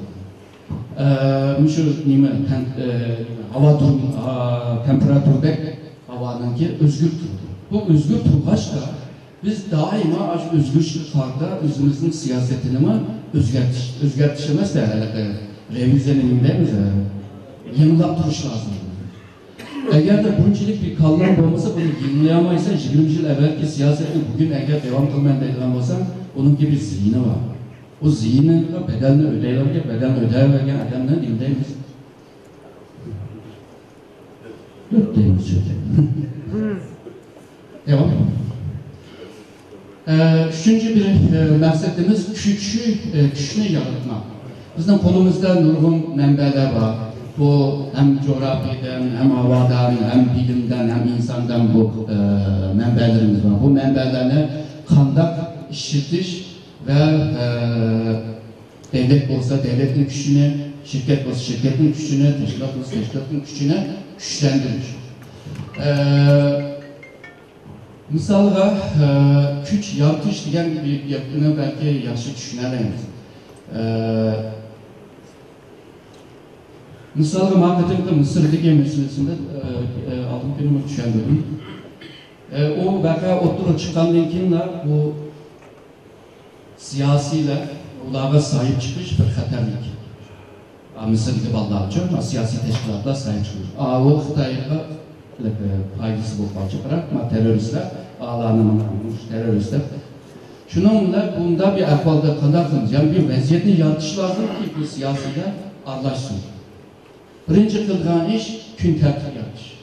Hava durumu, temperatürde havanın ki özgür turdu. Bu özgür turgaçta biz daima özgürlüklarda özümüzün siyasetini mi özgertişemez de revizenin değil mi? Yanılap duruş lazım. Eğer de bunçilik bir kavram olmasa bunu yenileyemaysa 20 yıl evvelki siyaseti bugün eğer devam kılmayan deyilmezse onun gibi zihni var. O zihnin bedelini ödeyelerken bedel ödeyelerken adamların dinleyimiz. Dörtteyimiz şöyle. Devam. Üçüncü bir mevsetimiz güçlü yaratmak. Bizim kolumuzda nurgun mənbələr var. bu hem coğrafyadan, hem havadan, hem bilimden, hem insandan bu mənbələrimiz var. Bu mənbələrni qandaq işletiş ve devlet olsa devletin gücünü, şirket olsa şirketin gücünü, teşkilat olsa teşkilatın gücünü güçlendirir. Misalga güç yaratış degan bir gapni belki yaxshi tushunarmiz. Misalga maqsadimda Misrdagi meselesinde aldım günümü tushundim. O vaka oturup çıkandan kimler bu siyasiler ularga sahip çıkış bir xatarlik. Mısır'daki ballar için siyasi teşkilatlar sahip çıkış. O Xitayga faydası bu kalacak bırak, teröristler, ağlanamamış teröristler. Şununla bunda bir akvalda kanarsanız, yani bir vaziyetini yaratış lazım ki bu siyasiler arlaşsın. Birinci kılgan iş, gün tertip yaratish.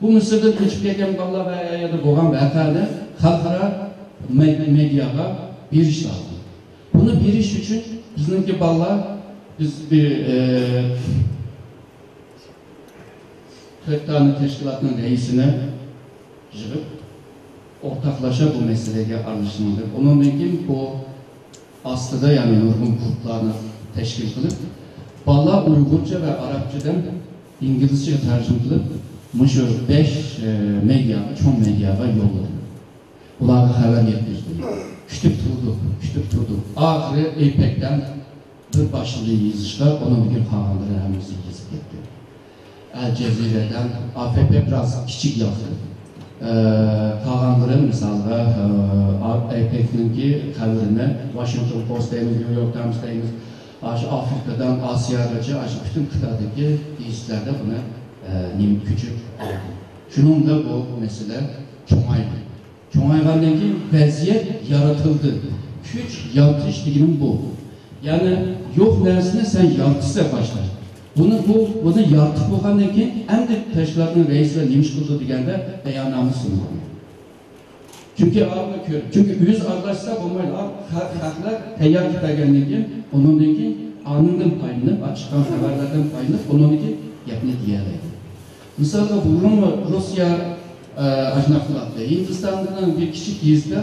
Bu Mısır'da geçip gelgen ballar ya da boğan vakada halkara medyaga bir iş lazım. Bunu bir iş için bizimki ballar, biz bir 4 tane teşkilatın reisine çıkıp ortaklaşa bu meseleye aralışmalıdır. Onun için bu aslında yani Nurgun kurtlarını teşkil kılıp valla Uygurca ve Arapçadan İngilizce tercüme kılıp Muşur 5 medya, çoğun medyaya yolladı. Bunlara haber getirdi. Kütüp durdu. Ahire İpek'ten bir başlı yazışlar, onun bir kağanları hemimizi yazıp gitti. El Cezire'den AFP biraz küçük yaptı. Kağanların misalda İpek'ninki haberini Washington Post'tayız, New York Times'tayız, Afrika'dan Asya'ya, bütün kıtadaki izlerde buna küçük aldı. Şunun da bu mesele çoğaydı. Çoğaygandan ki vaziyet yaratıldı. Güç yaratış diginin bu. Yani yok neresine sen yaratışsa başlar. Bunu yaratıp olgandan ki hem de teşkilatın reisleri neymiş kıldı digende beyanamı sunuyor. Çünkü yüz arkadaşlar olmayla haklar teyyar kitaygandan ki onun ki anından payını, açıkan haberlerden payını onun ki yapını diyerek. Mesela bu Rusya ajnaflattı. Hindistan'dan bir küçük yüzde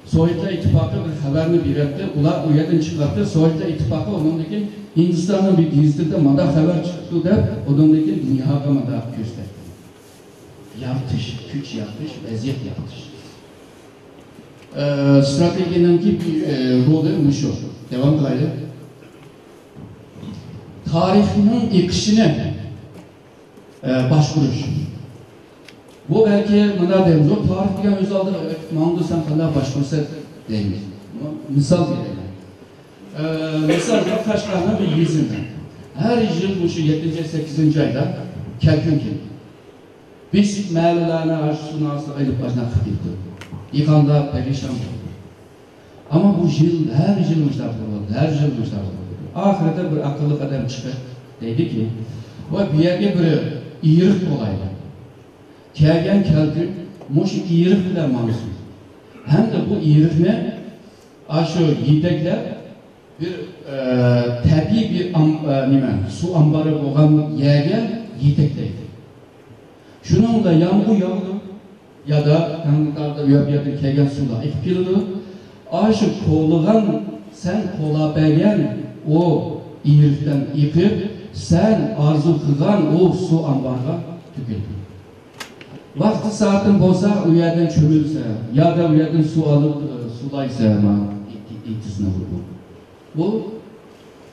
Sovyetler İttifakı bir haberini belirtti. Ular o yerden çıkarttı. Sovyetler İttifakı onundaki Hindistan'dan bir yüzde madah haber çıktı da onundaki dünyaya madah gösterdi. Yaratış, güç yaratış, vaziyet yaratış. Stratejinin ki bir rolü şu. Devam kaydı. Tarihinin ekşine başvuruş. Bu belki bana deyimiz, o tarih diyen öz aldı, mandı sen kadar başvursa deyimiz. Misal diyelim. Mesela Kaşgar'da bir yüzünden. Her yıl bu şu 7. 8. ayda kelkün ki. Biz mahallelerine aşısını asla edip başına kıtıydı. Yıkanda perişan oldu. Ama bu yıl, her yıl müştahı oldu. Ahirete bir akıllı kadar çıkar. Dedi ki, o bir yerde bir iyilik olaydı. Kelgen muş iyilik bile manzum. Hem de bu iyilikne aşı yedekler bir tabi bir su ambarı olan yerge yedekleydi. Şununla yağmur yağdı ya da kanlıklarda bir yerde kelgen suda ekpildi. Aşı koluğan sen kola bergen o iyilikten yıkıp sen arzu kılgan o su ambarga tüküldü. Vakti saatin bolsa o yerden çömülse ya da o yerden su alıp sulaysa iktisine vurdu. Bu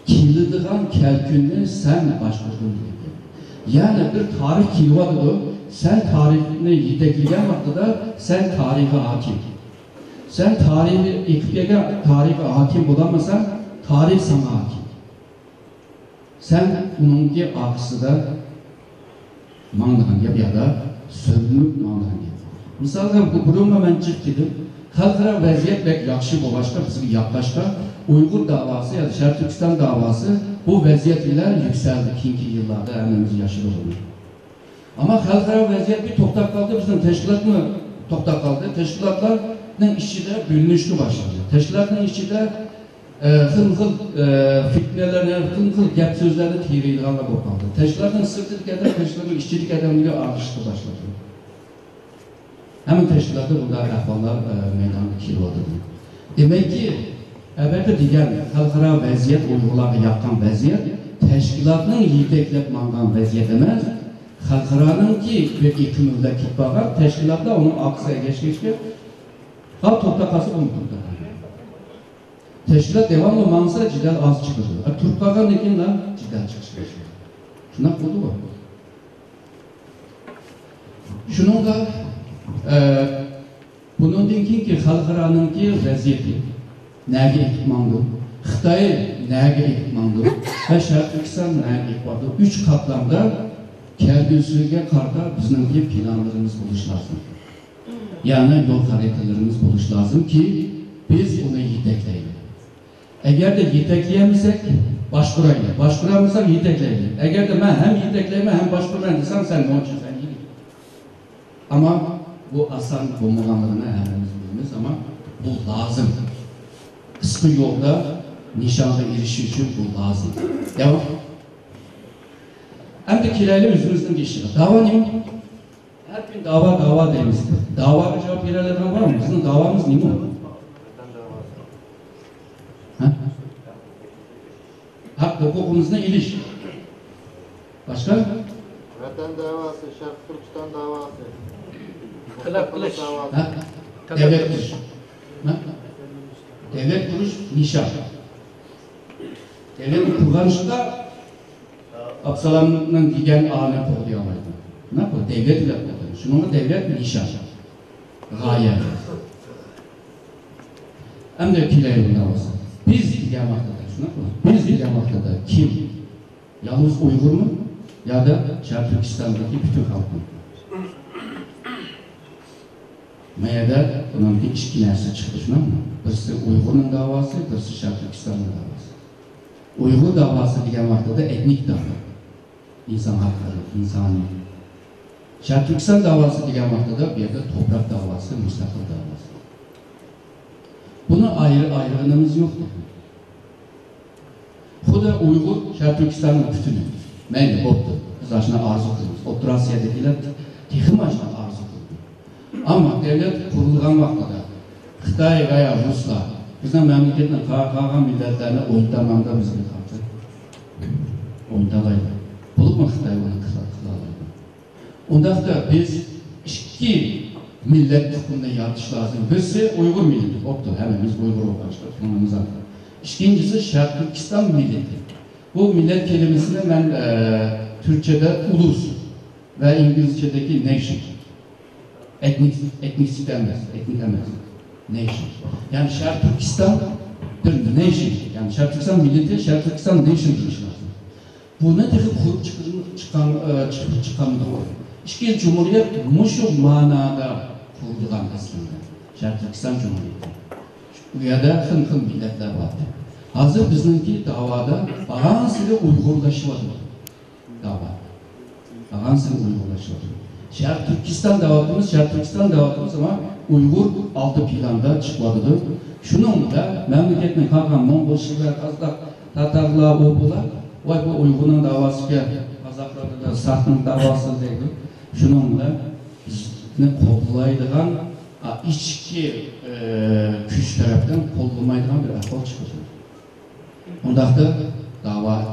kirlidiğen kelkünü sen başvurdun dedi. Yani bir tarih kirvadı, sen tarihini yedekleyen vaktidə sen tarihe hakim. Sen tarihi ekipyege tarihe hakim bulamazsan tarih sana hakim. Sen onunki aksıda mağdağın ya da sözlük mağdağın. Misalda bununla ben çıktım. Halkara vaziyet pek yakşı bu başka, bizim yaklaşka Uygur davası ya da Şarkı Türkistan davası bu vaziyetler yükseldi kinki yıllarda emrimiz yaşlı olur. Ama halkara vaziyet bir toktak kaldı, bizim teşkilat mı toktak kaldı? Teşkilatların işçiler bölünüşlü başladı. Teşkilatların işçiler Xıl-xıl fitnelerine, xıl-xıl gap sözlerine tiyiriydiğanlar bu kaldı. Teşkilatın sırtılık eden, teşkilatın işçilik edemliği ağırıştı başladı. Hemen teşkilatı burada ahvallar meydanda kirvadı. Demek ki, elbette diğer halkara vəziyyət, Uyğurlarla yapkan vəziyyət, teşkilatın yedeklep mangan vəziyyət demez, halkaranın ki bir iki müddetlik bağır, teşkilatla onun aksaya geçmiştir, hal topta kasıp onu tuttu. Teşkilat devamlı mansa cidel az çıkıyor. Türk bağır nekin lan cidel çıkıyor. Şuna kurdu bu. Şunun da bunun dinkin ki halkaranın ki vəziyyəti, nəge ekipmandı, Xitay nəge ekipmandı ve Şərq Türkistan nəge ekipmandı. Üç katlamda kelgüsüge karda bizim bir planlarımız buluş lazım. Yani yol haritalarımız buluş lazım ki biz onu yetekleyelim. Eğer de yetekleyemezsek başvurayla, başvuramazsak yetekleyelim. Eğer de ben hem yetekleyeme hem başvurayım desem sen ne olacaksın? Ama bu asan bulmalarına hemimiz biliriz ama bu lazım. Kısa yolda nişanda erişi için bu lazım. Devam. Hem de kirayla özümüzden geçiyor. Dava ne mi? Her gün dava deriz. Dava cevap verenlerden var mı? Bizim davamız ne mi? Hak hukukumuzla iliş. Başka? Vatan davası, Şarkı Türkistan davası. Kılap kılıç. Devlet kuruş. Devlet kuruş nişan. Devlet kurganışında Absalam'ın diyen ağına koğlayamaydı. Ne yapıyor? Devlet ile koğladı. Şununla devlet nişan. Gaye. Hem de kilerin davası. Biz diyen vaktada. Şuna koğladı. Biz diyen vaktada kim? Yalnız Uygur mu? Ya da Şarkı Türkistan'daki bütün halk mı? Mayada bunun bir iki nerse çıktı şuna mı? Birisi Uygur'un davası, birisi Şarkı Türkistan'ın davası. Uygur davası diyen vaktada etnik dava. İnsan hakları, insani. Şarkı Türkistan davası diyen vaktada bir de toprak davası, müstakil davası. Buna ayrılığımız yoktu. Bu da Uygur, Şarkı Türkistan'ın bütünü. Meyli, optu. Biz aşına arzu kılıyoruz. Optu Asya'dakiler tehim aşına arzu kılıyor. Ama devlet kurulgan vaktada Xitay veya Ruslar bizden memleketin kalan milletlerine oyuntamanda bizi kaldı. Oyuntalaydı. Bulup mu Xitay onu kılalaydı? Ondan da biz iki millet tutumunda yatış lazım. Birisi Uygur milleti. Optu. Hemimiz Uygur olmuşlar. İkincisi Şarkı Türkistan milleti. Bu millet kelimesini ben Türkçe'de ulus ve İngilizce'deki nation. Etnik demez, nation. Yani Şarkı Türkistan bir nation. Yani Şarkı Türkistan milleti, Şarkı Türkistan nation demiş lazım. Bu ne teki kurup çıkandı o. İşte Cumhuriyet muşu manada kurulgan aslında. Şarkı Türkistan Cumhuriyeti. Bu ya da hın milletler vardı. Hazır bizimki davada bağımsızlığı Uygurlaşmadı. Dava. Bağımsızlığı Uygurlaşmadı. Şarkı Türkistan davatımız ama Uygur altı planda çıkmadıdır. Şunun da memleketin kalkan Mongolşiler, Kazak, Tatarlar, Oğuzlar, vay bu Uygur'un davası ki Kazaklarda da Sart'ın davası değil. Şunun da bizni kollaydıgan içki güç taraftan kollamaydıgan bir ahval çıkıyor. Ondaqda dava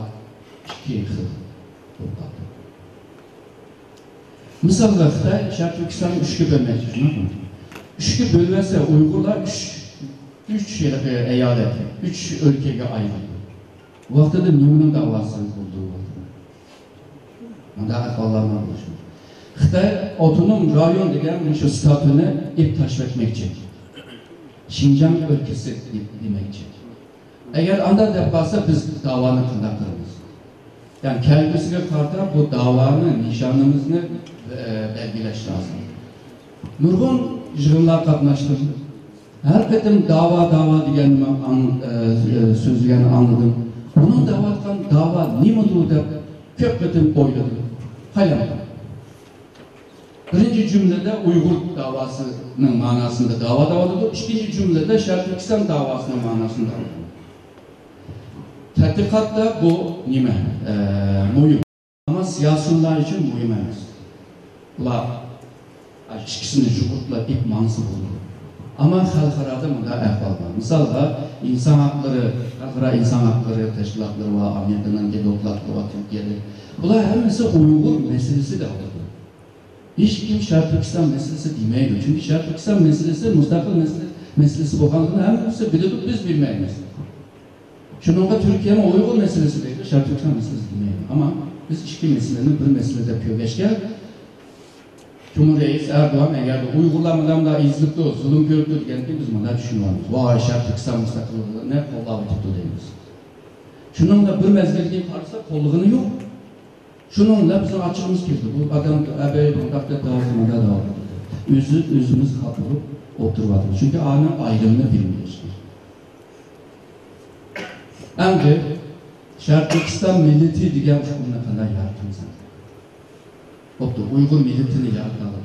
iki xil oldu. Misalda Xitay Şarkı Türkistan'ı üçge bölməkdir. Üçge bölməsə Uygurlar üç eyalet, üç ülkeye ayrıldı. Bu vaxtda da Newman'ın davası olduğu vaxtda. Onda ahvallarına oluşmuş. Xitay otonom rayon degen şu statüünü iptaş etmekçi. Şinjan ülkesi demekçi. Eğer anda deparsa biz davanı kındaklarımız. Yani kendisine karşı bu davanın, nişanımızını belgeleş lazım. Nurgun yığınlar katlaştım. Her kedim dava diyen sözlerini anladım. Onun dava ne mutlu da köp kedim oyladı. Hayal. Birinci cümlede Uygur davasının manasında davalıdır. İkinci cümlede Şarkı Türkistan davasının manasında. tədqiqatda bu nima mühim. Ama siyasiler için mühim emas. Ular ikisini juğurtlab ip mansı buldu. Ama xalqarada bunda ahval var. Misalga insan hakları, xalqara insan hakları teşkilatları var, Amerika'dan gelotlatları var, Türkiye'de. Bular hemisi Uygur meselesi de oldu. Hiç kim Şarkı Türkistan meselesi demeydi. Çünkü Şarkı Türkistan meselesi müstakil meselesi olduğunu hemisi biliyorduk, biz bilmeyiz. Şununla Türkiye'nin Uygur meselesi değil, Şarkı Türkistan meselesi demeydi. Ama biz iki meselenin bir meselede yapıyoruz. Cumhurreis Erdoğan eğer Uygurlardan da izlikte o zulüm gördü diye biz buna düşünüyoruz. Vay Şarkı Türkistan müstakilliği ne kollağı tuttu deyimiz. Şununla bir mezgilliği varsa kolluğunu yok. Şununla bizim açığımız girdi. Bu adam ebey bundakta dağılımında dağıldı. Özümüz kapılıp oturmadı. Çünkü anın ayrımını bilmiyoruz. Ancak Şarkı Türkistan milleti diye uşkununa kadar yaratımız. Oldu, Uygur milletini yaratalım.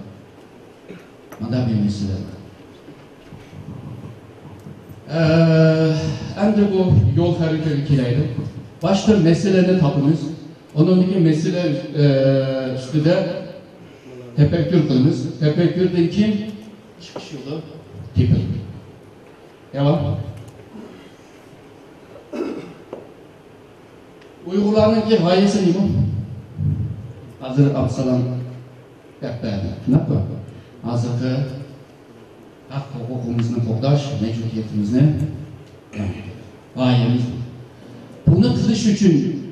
Mada bir mesele var. Ancak bu yol haritası kiraydı. Başta meseleni tapınız. Onundaki mesele üstüde tefekkür kılınız. Tefekkürden kim? Çıkış yolu tipil. Devam. Uygurların ki hayesi ne bu? Hazır Absalam yaptırdı. Ne yapıyor? Hazırki hak hukukumuzun kokdaş, mevcudiyetimizin gayemiz. Bunu kılış için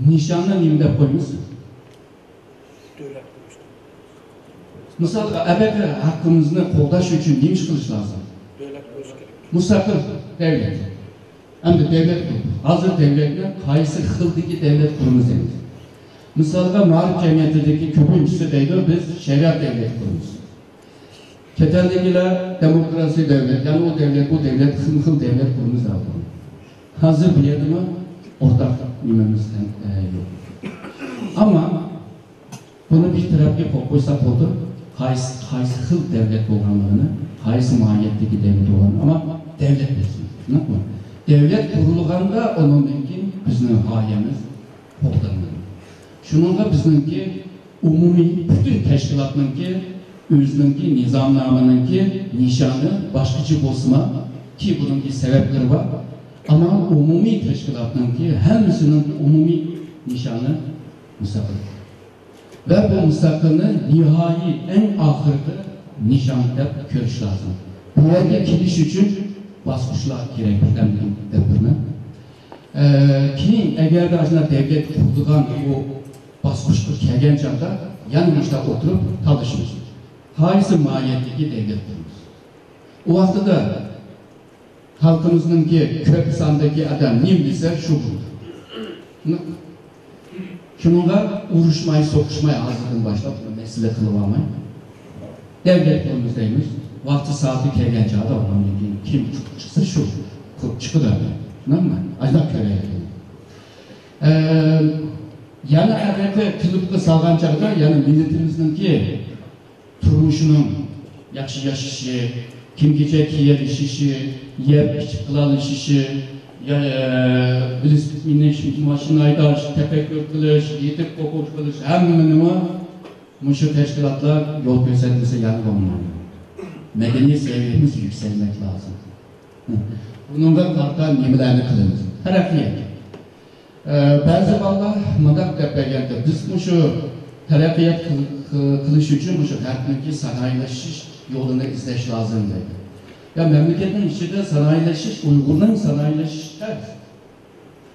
nişanla nimde koymuş. Misal, ebeke hakkımızı kokdaş için neymiş kılış lazım? Müstakil devlet. Hem de devlet kurumu. Hazır devletle kayısı hıldaki devlet kurumu denir. Misalga mağrip cemiyetindeki köpüncüsü deydi, biz şeriat devlet kurumuz. Ketendekiler demokrasi devlet, yani o devlet, bu devlet, hıl devlet kurumuz da oldu. Hazır bir yerde mi? Ortak nimemizden yok. Ama bunu bir terapi koysak oldu, kayısı hıl devlet programlarını, kayısı mahiyetteki devlet olan ama devlet desin. Ne yapma? Devlet kurulğanda onun mümkün bizim hayemiz koklanır. Şununla bizimki umumi bütün teşkilatınki özününki nizamnamanınki nişanı başkaçı bozma ki bununki sebepleri var ama umumi teşkilatınki hemsinin umumi nişanı müstakil. Ve bu müstakilini nihai en ahırda nişan hep görüş lazım. Bu yerde kiliş için basmışlar gerekli demdirme. Keyin eğer de aslında devlet kurduğun bu basmıştır kelgen çağda yanımızda oturup çalışmış. Haysi mahiyetteki devlet kurumuz. O vakıda halkımızın ki köp sandaki adam nimlise şu budur. Şununla uğraşmayı, sokuşmaya hazırlığın başlayıp mesele kılıvamayın. Devlet kurumuzdaymış. Vakti saati kelgen çağda olan kim çıksa şu çıkı da anladın mı? Acaba köre yani elbette kılıplı salgan çağda yani milletimizdeki turmuşunun yaxşı yaşışı, kim gece kiyer işişi, yep içip kılalı işişi, bilis bitmeyiniş, maşın aydaş, tefekkür kılış, yetip kokuş kılış, hemmenimi muşu teşkilatlar yol göstermesi yani olmalı. Medeni seviyemiz yükselmek lazım. Bununla kalkan nimelerini kılınız. Terakkiyet. Bazı bağlar madak tepegende biz şu terakkiyet kılış için şu herkese sanayileşiş yolunu izleş lazım dedi. Ya memleketin içinde sanayileşiş, Uygurların sanayileşiş ters.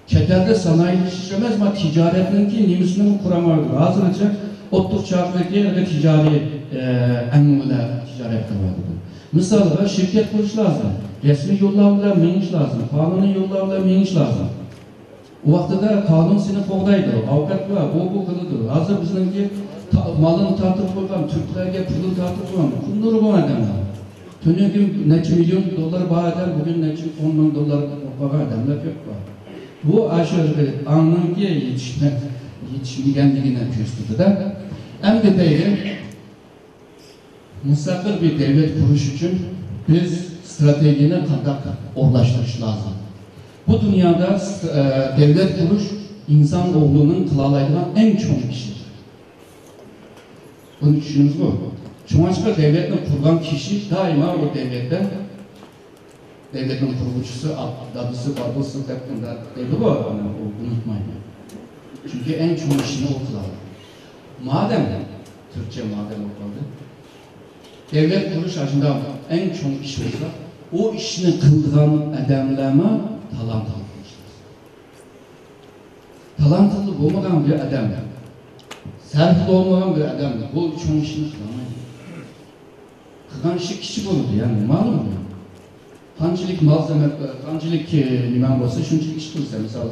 Çetelde sanayileşiş demez ama ticaretinki nimisini kuramadı. Hazırlıca otluk çağındaki ticari ennular ticaret kılmadı. Mesela şirket kuruş lazım. Resmi yollarla meniş lazım. Kanuni yollarla meniş lazım. O vaktidə kanun seni qoğdaydı. Avukat var, bu kılıdır. Hazır bizimki malını tartıp koygan, Türklerge pulunu tartıp koygan. Kundur bu adamlar. Tünü gün neçe milyon dolar bağ eder, bugün neçe 10 milyon dolar bağ adamlar yok var. Bu aşırı anlamki yetişmeyenliğine gösterdi de. Hem de değil, müstakil bir devlet kuruş için biz stratejine kadar orlaştırış lazım. Bu dünyada devlet kuruş insan oğlunun kılalaydıran en çok kişidir. Bunu düşününüz mü? Çoğunlukla devletin kurgan kişi daima o devletin kuruluşçusu, dadısı, babası, hakkında dedi bu, unutmayın. Çünkü en çok işini o kılalar. Madem, Türkçe madem okudu, devlet kuruş aşında en çok iş olsa, o işini kıldıran adamlarına talant almışlar. Talantlı olmayan bir adam, serpil olmayan bir adam, bu çok işini kılamaydı. Kılan işi kişi olurdu yani, malum mu? Kancılık malzeme, kancılık liman olsa şunçılık iş kılsa, mesela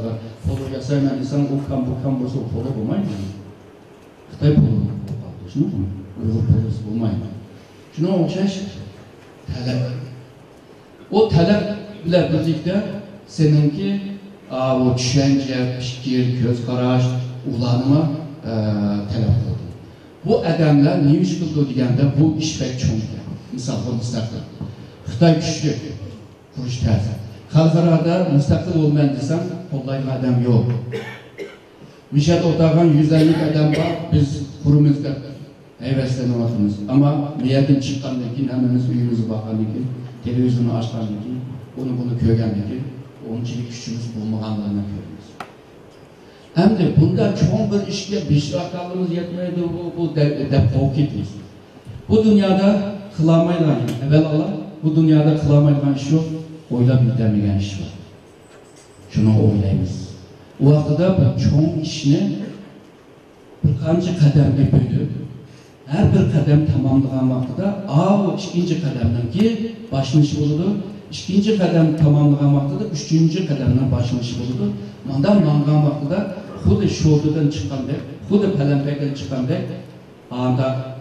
polo yasayla insan o kan olsa o polo olmaydı yani. Kıtay polo olmadı, düşünür mü? Uygur polosu olmaydı. Şuna okşan şey, talep. O taleple birlikte seninki o düşünce, fikir, göz karaş, ulanma talep oldu. Bu adamlar ne iş kıldı degende bu iş pek çok. Misal bu müstakil. Xitay güçlü, kuruş tersi. Halklarda müstakil olmayan desem, kollayın adam yok. Mişat otağın 150 adam var, biz kurumuzda hevesleniyordunuz. Ama niyetin çıkandan ki, hemimiz uyumuzu bakandan televizyonu açkandan ki, bunu köygendan ki, onun için güçümüz bulmağanlarına görüyoruz. Hem de bunda çok bir işe bişrakallığımız yetmeydi, bu depokitiz. Bu dünyada kılamayla, evvelallah, bu dünyada kılamayla iş yok, oyla bildirmeyen iş var. Şunu oylayımız. O vaxtada bu çok işini bir kanca kademde bölüp, her bir kadem tamamlayan vaxtada, o ikinci kademden ki başlanışı bulundu, ikinci kadem tamamlayan vaxtada, üçüncü kademden başlanışı bulundu. Mandan mangan vaxtada, xudu şordudan çıkandek, xudu pelenpeyden çıkandek, anda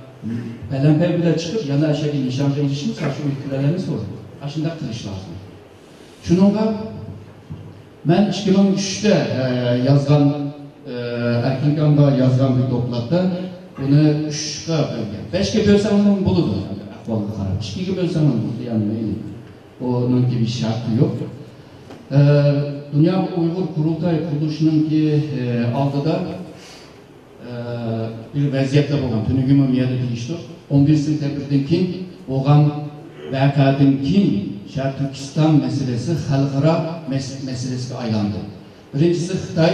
pelenpey bile çıkıp, yana aşağı nişancı ilişkimiz, aşı ülkelerimiz var. Aşında kılıç lazım. Şununla, ben 2003'te yazgan, Erkinkan'da yazgan bir toplatda bunu 3'e bölgen. 5'e bölsem onun buludu. Ahvalı karab. 2'ye bölsem onun buludu. Yani onun gibi şartı yok. Dünya Uygur Kurultay kuruluşunun ki altıda bir vaziyetle boğan. Tünügümü miyade değişti. 11 sentebrden kin boğan vakadın kin Şark Türkistan meselesi halkara meselesi aylandı. Birincisi Xitay,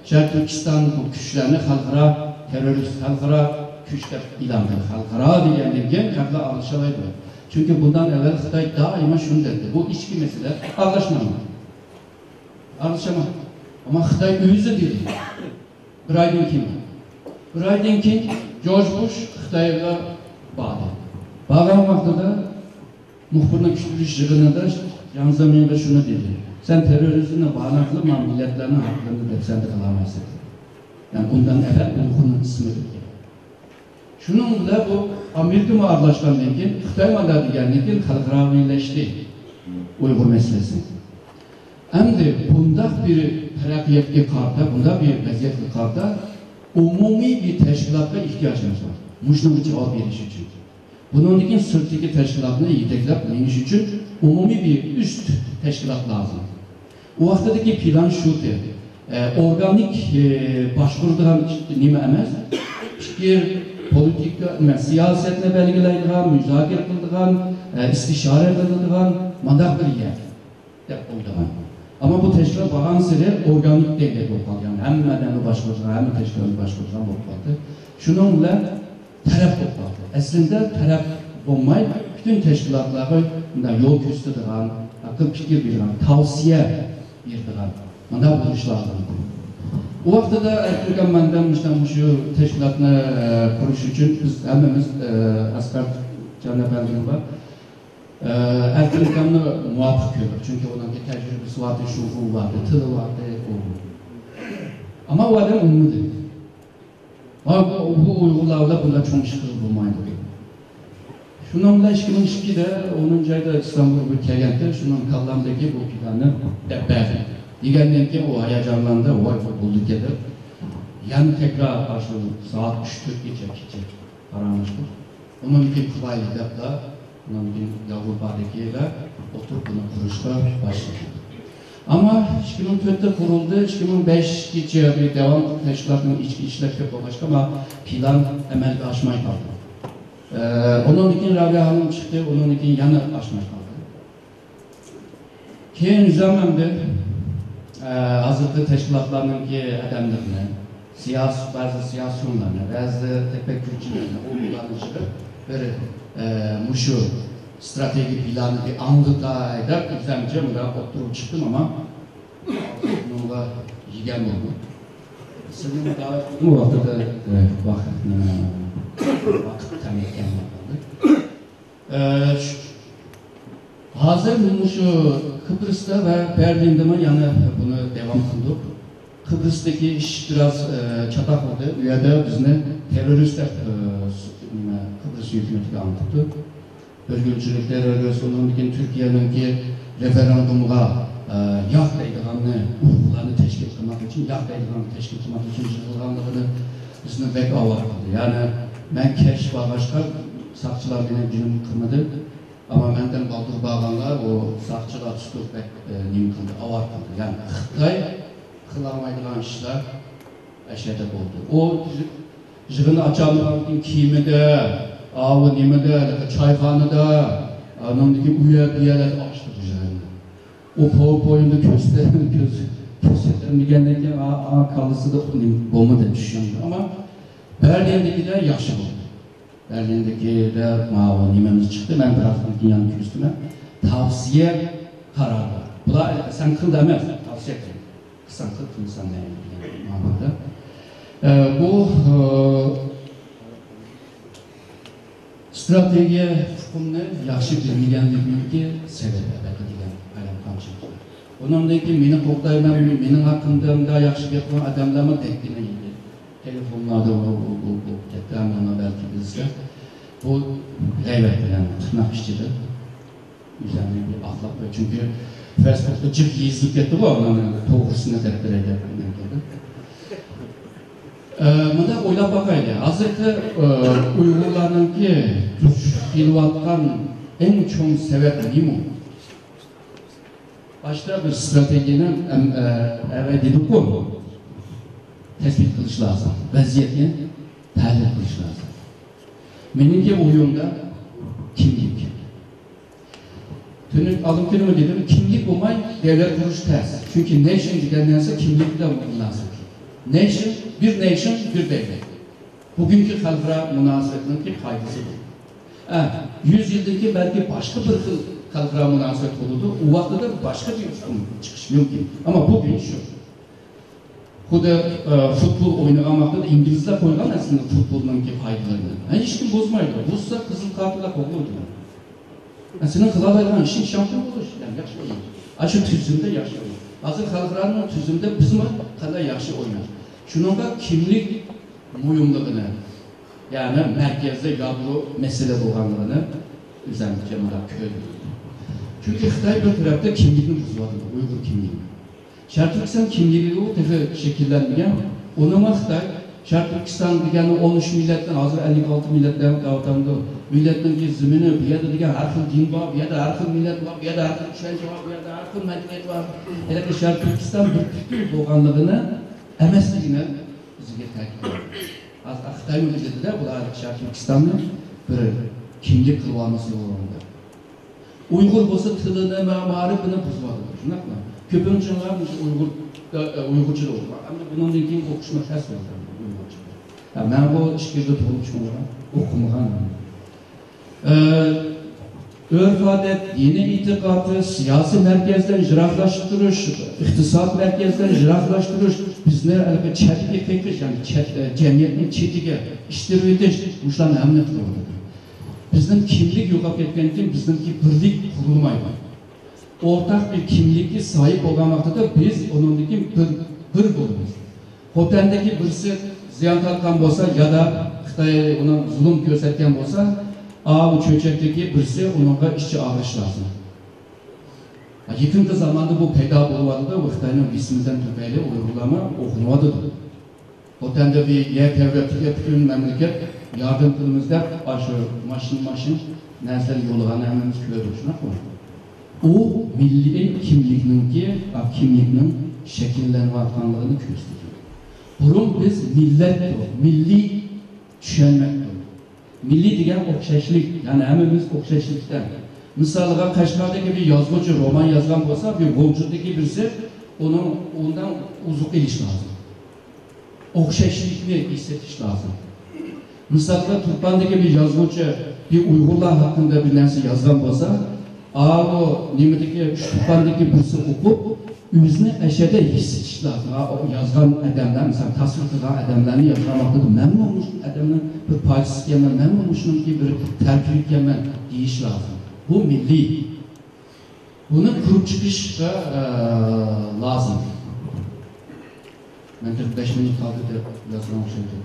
Şark Türkistan bu güçlerini halkara terörist, halkara güçler ilan etti. Halkara diyenlerken hakla alışalaydı. Çünkü bundan evvel Xitay daima şunu dedi. Bu içki mesele anlaşmamalı. Anlaşamaz. Ama Xitay özü dedi. Bir aydan kim? Bir aydan kim? George Bush Xitay'la bağlı. Bağlan vaxtıda muhbirine küçülüş yığınında yan zamanında şunu dedi. Sen terörizmle bağlantılı milletlerinin haklarını da sen de kalamayasın. Yani bundan evvel Uyghur'un ismi dedi. Şununla bu Amerika mı arlaşkan denkin, Xitay mı diyenlekin halkaravileşti Uyghur meselesi. Hem de bunda bir terakkiyetli karta, bunda bir vaziyetli karta umumi bir teşkilatta ihtiyacımız var. Muşnun cevap veriş için. Bunun için sırttaki teşkilatını yetekleyiniz için umumi bir üst teşkilat lazım. O vaxtadaki plan şudur. Organik başvurduğun nime emez, fikir, politika, siyasetle belgileydiğin, müzakere kıldığın, istişare kıldığın, mandak bir yer. Ama bu teşkilat bağın sırrı organik devlet olmalı. Yani hem medeni başvurduğun, hem teşkilatı başvurduğun olmalı. Şununla talep olmalı. Aslında talep olmayı bütün teşkilatları yol gösterdiğin, akıl fikir bildiğin, tavsiye bildiğin, bunda buluş lazım. O vaxtada Erkinkan benden şu teşkilatını kuruş için biz hemimiz Asgar Can Efendi'nin var. Erkinkan'ı muvaffak görür. Çünkü onun tecrübesi vardı, şuuru vardı, tılı vardı, ama o adam umlu değil. Bu Uygurlarla bunda çok şıkır bulmaydı. Şununla 2002'de 10. ayda İstanbul'a bir kegente, şunun kallamdaki bu planı debbeli. Digenden ki o heyecanlandı, o bulduk edip. Yani tekrar başladı, saat 3-4 gece aranmıştır. Onun bir kıvaylıkla, onun bir Avrupa'dakiyle oturup bunu kuruşta başladı. Ama 2004'te kuruldu, 2005'gacha bir devam teşkilatının içki işler köp başka ama plan amalga oshmay qoldi. Onun için Rabia Hanım çıktı, onun için yana oshmay qoldi. Keyin zamanda hazırda teşkilatlarınki adamlarını, bazı siyasyonlarını, bazı tefekkürçülerini, oğullarını çıkıp bir muşu strateji planı bir anlıkta güzelce burada oturup çıktım ama bununla yiyen oldu. Sizin davet bu vakıda vakit tanıkken yapıldı. Hazır muşu Kıbrıs'ta ve Berlin'de mi yani bunu devam kıldık. Kıbrıs'taki iş biraz çatak oldu. Ya da bizne teröristler Kıbrıs hükümeti anlattı. Bölgücülükler arasındaki Türkiye'ninki referandumga yaklaydıganını, uğurlarını teşkil kılmak için, yaklaydıganını teşkil kılmak için çıkılganlığını bizne pek avar kıldı. Yani ben keş ve başka sakçılar benim günüm kılmadı. Ama benden baldır bağlanlar o sakçılar tutup pek nim kıldı, avar kıldı. Yani Xitay kılamaydıgan işler eşede oldu. O jığını açanların kiyimide, avı nimede, çayxanada, anamdaki uya bir yerler açtı üzerinde. O PowerPoint'da gösterimi geldiğinde kalısı da bomba da düşüyordu. Ama Berlin'dekiler yaxşı oldu. Berlin'dekiler nimemiz çıktı. Ben tarafındaki yanık üstüne tavsiye kararı. Bu da sen kıl demez, tavsiye kıl. Kısan kıl, kılsan ne? Bu strategiya hukumni yaxshi bilmaganligimga sabab albatta degan ayrim kamchiliklar. Undan keyin meni to'xtayman, mening haqqimda yaxshi gapirgan odamlarni deydi. Telefonlarda bu katta belki bizde bu g'aybat bilan tırnak ichida üzerine bir ahlak var. Çünkü Facebook'ta cık yezilib ketdi bu onlarni to'g'risini deb beradi. Bunda o'ylab bakaydı. Hazırda Uygurlarınki duch kelayotgan eng cho'ng sabab nima? Başta bir stratejini dedik-ku, tespit qilish lazım. Vaziyatni tahlil qilish lazım. Menimki o'yimda kimlik. Tünün alım kelime dedim, kimlik olmay devlet kuruş ters. Çünkü nation degan narsa kimlik bilan münasib. Nation, bir nation, bir devlet. Bugünkü xalqaro munosabatning foydasi bu. 100 yildagi belki başka bir xil xalqaro munosabat bo'ladi. U vaqtda başka bir hukm chiqish mumkin. Ama bugün şu. Xuddi futbol o'ynagan vaqtda inglizlar qo'ygan aslında futbolning foydalarini. Hech kim bozmaydi. Bozsa qizil kartlar qo'yiladi. Senin kılalaydan işin şampiyon olur. Yani yaxşı oynar. Şu tüzümde yaxşı oynar. Hazır xalqaro tüzümde bizim qanday yaxşı oynar. Şununla kimlik muyumluğunu, yani merkezde yadro mesele bo'lganligini üzerinde mıraq ko'rdi. Çünkü Xitoy bir tarafta kimlikni buzadi, Uygur kimliği. Sharq Turkiston kimliği o tefe şekillenmeyen, onunla Xitoy Sharq Turkiston degani 13 milletden, hazır 56 milletden kavtamda milletning zimini, bu yerda degan har xil din bor, bu yerda har xil millet bor, bu yerda har xil tushuncha bor, bu yerda har xil madaniyat bor. Lekin Sharq Turkiston bir bütün bo'lganligini emasligini bizga ta'kidladi. Xitoy dedi-da, bular Sharq Turkistonni bir kimlik qilib olmasi o'rinda. Uyg'ur bo'lsa tilini, ma'rifini buzadi. Shunaqmi? Ko'pinchalar Uyg'urcha bo'ladi. Endi bundan keyin o'qishni ters bo'ladi Uyg'urcha. Men bu ishga to'g'ri o'qimagan. Örf adet, yeni itikadı, siyasi merkezden jiraklaştırış, iktisat merkezden jiraklaştırış, bizler elbette çetik fikir, yani cemiyetin çetike iştirvetiş, muşlarını emnet kılmadı. Bizden kimlik yok etkenken bizdenki birlik kurulmaydı. Ortak bir kimlikli sahip olan vaxtada biz onundaki bir bulunuz. Hotendeki birisi ziyan tartkan olsa ya da Xitoy ona zulüm gösterken olsa, bu çöçekteki birisi onunla işçi ağırış lazım. Yakın zamanda bu peyda bulunmadı da Xitoyning isminden tüfeyle uygulama okunumadı. Otende bir yer devletiyle bütün memleket yardım kılımızda aşı maşın nereden yolağını hemen görüyoruz. o milli kimlikning shakllanayotganligini ko'rsatadi. Burun biz millet, milli tushunmakdir. Milli degan o'xshashlik, ya'ni hammamiz o'xshashlikdan. Misoliga Qashqardagi bir yozuvchi roman yozgan bo'lsa, bir G'o'mjudagi birisi ondan uzuq elish lozim. O'xshashlikni hissetish lozim. Misoliga Turpandagi bir yozuvchi bir Uyg'urlar haqida bir narsa yozgan bo'lsa, o nimadagi Turpandagi birisi o'qib, o'zini ashada hissetish lozim. O yozgan odamlar, masalan, tasvir qilgan odamlarni yozgan vaqtida men bu odamni bir parchasiman, men bu shuniki bir tarkibman deyish lozim. Bu milli. Bunu kurup çıkışta lazım. Ben 45 minut kaldı da yazılan şey yok.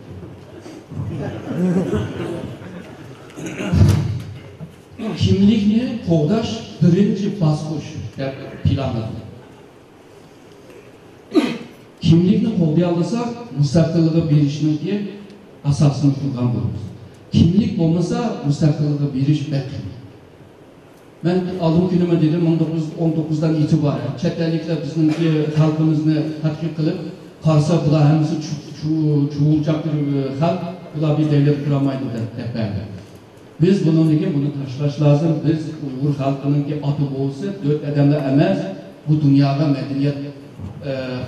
Kimlikni qo'g'dash birinchi bosqich deb planladik. Kimlikni qo'lga olsak, mustaqillikni berishninki asosini qilgan bo'lamiz. Kimlik bo'lmasa, mustaqillikni berish bekliyor. Ben alım günüme dedim 1919'dan itibaren chet elliklar bizningki xalqimizni tadqiq qilib qarasa bular hammasi chuvilchaq xalq, bular bir devlet quramaydi deb berdi. Biz buni tashlash lozim. Biz Uyg'ur xalqininki oti bo'lsa, dört odamlar emas, bu dunyoga madaniyat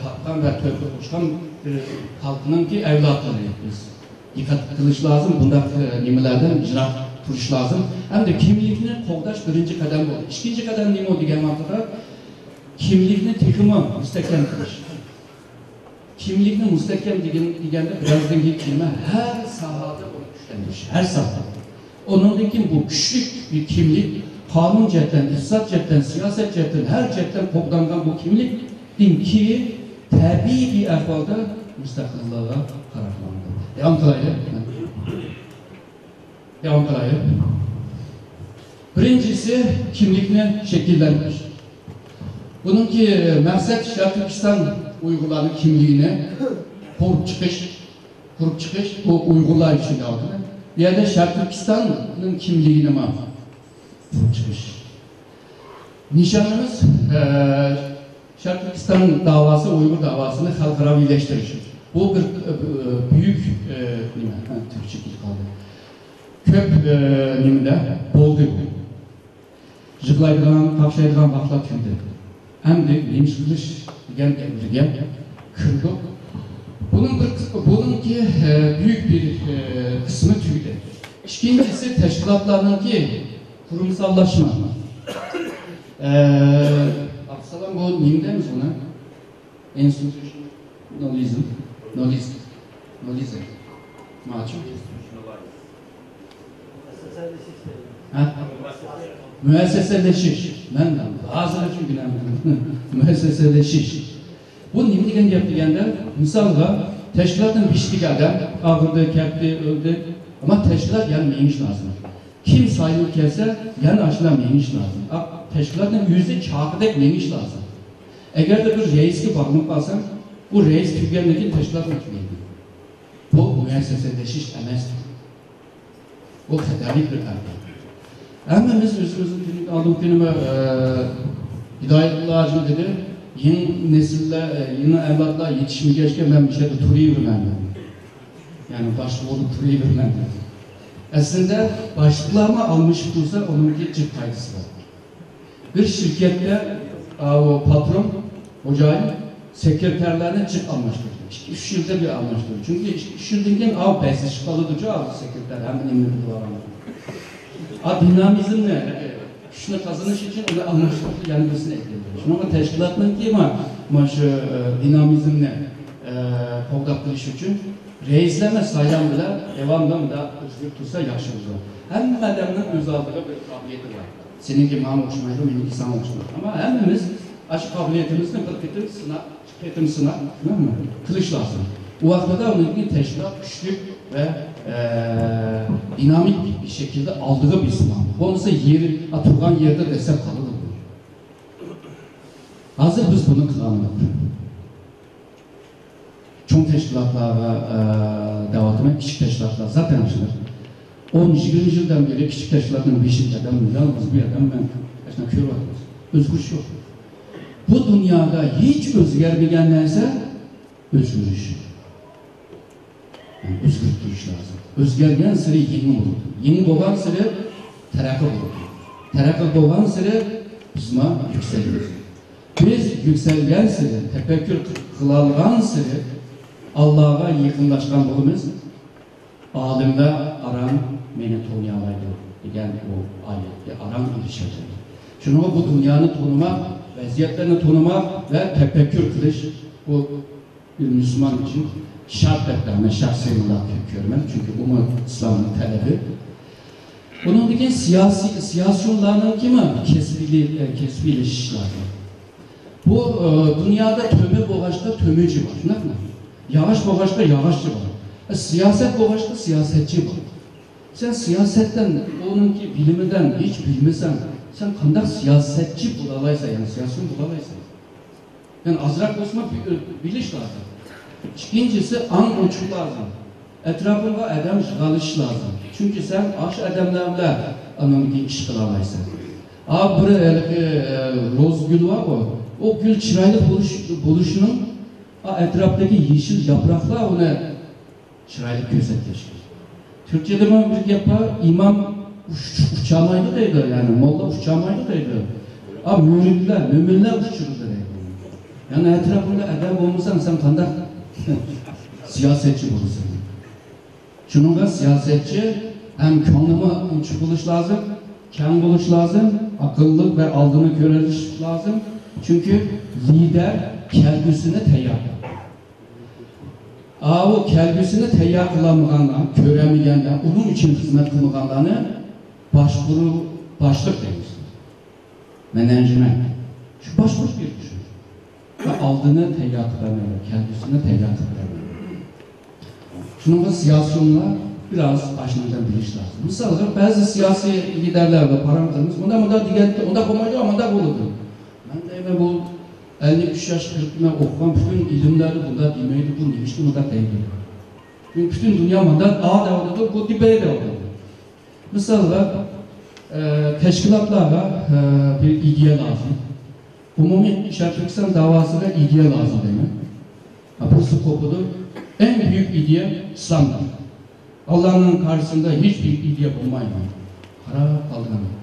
qatqan va to'g'ri qo'shgan xalqininki avlodlari biz diqqat qilish lozim. Bundaq nimalardan ijro turish lozim. Hem de kimlikni qo'g'dash birinchi qadam bo'ldi. Ikkinchi qadam nima degan vaqtda kimlikni tekimi mustahkam qilish. Kimlikni mustahkam deganda birazdan kelma her sohada kuchlanish, her sohada. Onundan bu kuchli bir kimlik qonun jihatdan, iqtisod jihatdan, siyosat jihatdan, her jihatdan qo'g'dangan bu kimlikninki tabiiy bir ahvolda mustaqillikka qarag'andi. Devam qilaylik. Birincisi kimlikni şekillendiriş. Bununki maksat Türkistan Uygurlarının kimliğini kurup çıkış bu Uygurlar için aldı. Bir yerde Türkistan'ın kimliğini kurup çıkış. Nişanımız Türkistan davası, Uygur davasını halkaravileştiriş. Bu bir büyük Türkçe kaldı. Köp nimede oldu. Jıglaydıgan, kapşaydıgan vaqtlar tüydü. Hem de neymiş kılış degan kırdık. Bununki büyük bir kısmı tüydü. İkincisi teşkilatlarınki kurumsallaşma. Aksalan bu nimdemiz ona? Institutionalizm. Maçım. Müesseseleşiş. Ben de ağzına çünkü müesseseleşiş. Bu nima degan gap deganda, misolga tashkilotdan pishdik adam, og'irdi, kapdi, o'ldi. Ama tashkilot yana mengish lozim. Kim sayılib kelsa, yana ashula mengish lozim. Tashkilotning yuzi chaqidek mengish lozim. Agar bir reisga bog'lanib qolsam, bu reis tugagandan keyin tashkilot tugaydi. Bu müesseseleşish emas. Bu xatarli bir arqa. Hammamiz o'zimizning oldin kunima Hidayatullah Hacı dedi, yeni nesiller, yeni evlatlar yetişmeyecekken ben bir şeyde turayıvermem. Yani başlık olup turayıvermem. Aslında başlıklarımı almış dursa onun bir çift faydası var. Bir şirkette o patron, hocayı sekreterlerine çift anlaştırdı. 3 yılda bir anlaştırdı. Çünkü 3 yıldan av besi çıkalıdır sekreter hemen emri duvarlar. Dinamizm ne? Şunu kazanış için onu anlaşılır yanmasını ekliyor. Şunu ama teşkilatının ki şu dinamizm ne? Qo'g'dab için reisleme saylan bile devamlı da özgür tutsa yaxshi olur. Hem adamın öz aldığı bir kabiliyeti var. Seninki bana hoşmaydı, benimki sana hoşmaydı. Ama hemimiz aşk kabiliyetimizden bir ketim sınav, kılıç lazım. Bu vaktada onunki teşkilat güçlü ve dinamik bir şekilde aldığı bir sınav. Olmasa turgan yerde destek kalır. Hazır biz bunu kılamıyoruz. Çoğun teşkilatlara devam etmek, küçük teşkilatlar zaten açılır. 10-20 yıldan beri küçük teşkilatların 5. adamı, yalnız bir adam ben kör varım. Özgürlük yok. Bu dünyada hiç özgermeyen neyse özgürlük. Yani özgürlük lazım. Özgergen sırı yeni olur. Yeni boğan sırı terakki olur. Terakki boğan sırı bizma yükselir. Biz yükselgen sırı, tefekkür kılalgan sırı Allah'a yakınlaşkan bulumuz alimde aram beni tanıyalaydı diyen o ayette aram ilişecek. Çünkü bu dünyanın tanımak, vaziyetlerini tanımak ve tefekkür kılış bu bir Müslüman için şart etmem, şahsi olarak görmem. Çünkü bu İslam'ın talebi. Bunun için siyasi olanın kimi kesbileşişler. Bu dünyada tömü boğaçta tömücü var. Ne mi? Yağış boğaçta yağışçı var. Siyaset boğaçta siyasetçi var. Sen siyasetten, onun ki biliminden hiç bilmesen, sen kandak siyasetçi bulalaysa, yani siyasi bulalaysa. Yani azrak olsun biliş lazım. İkincisi an uçuk lazım. Etrafında adam kalış lazım. Çünkü sen aş adamlarla anlamda iş kılalaysan. Buraya roz gül var o gül çıraylı buluşunun etraftaki yeşil yapraklar ona çıraylı gözetleşir. Türkçe'de bir yapar imam uçamaydı deydi yani molla uçamaydı deydi. Müminler uçurdu deydi. Yani etrafında adam olmasan sen kandak siyasetçi bulursun. Şununla siyasetçi hem kanlıma uçuk buluş lazım, ken buluş lazım, akıllı ve aldığını görüş lazım. Çünkü lider kelgüsünü teyyar. O kelgüsünü teyyar kılamıganlar, köremigenler, onun için hizmet kılmıganlarını başlık demiştir. Menajment. Şu başlık bir düşün. Ve aldığını teyyar kılamıyor, kelgüsünü teyyar kılamıyor. Şununla siyasyonlar biraz aşınacak biliş lazım. Mesela bazı siyasi liderlerle paramızımız, onda komaydı ama onda bulurdu. Ben de bu 53 yaş 40 yıl okuyan bütün ilimleri bunda demeydi, bu demişti, bunda değildi. Çünkü bütün dünya mandat A da oldu, bu B de oldu. Mesela teşkilatlara bir idea lazım. Umumi Şarkı davasına idea lazım değil mi? Bu skopudur. En büyük idea İslam'dır. Allah'ın karşısında hiçbir idea bulmayın. Para kaldırmayın.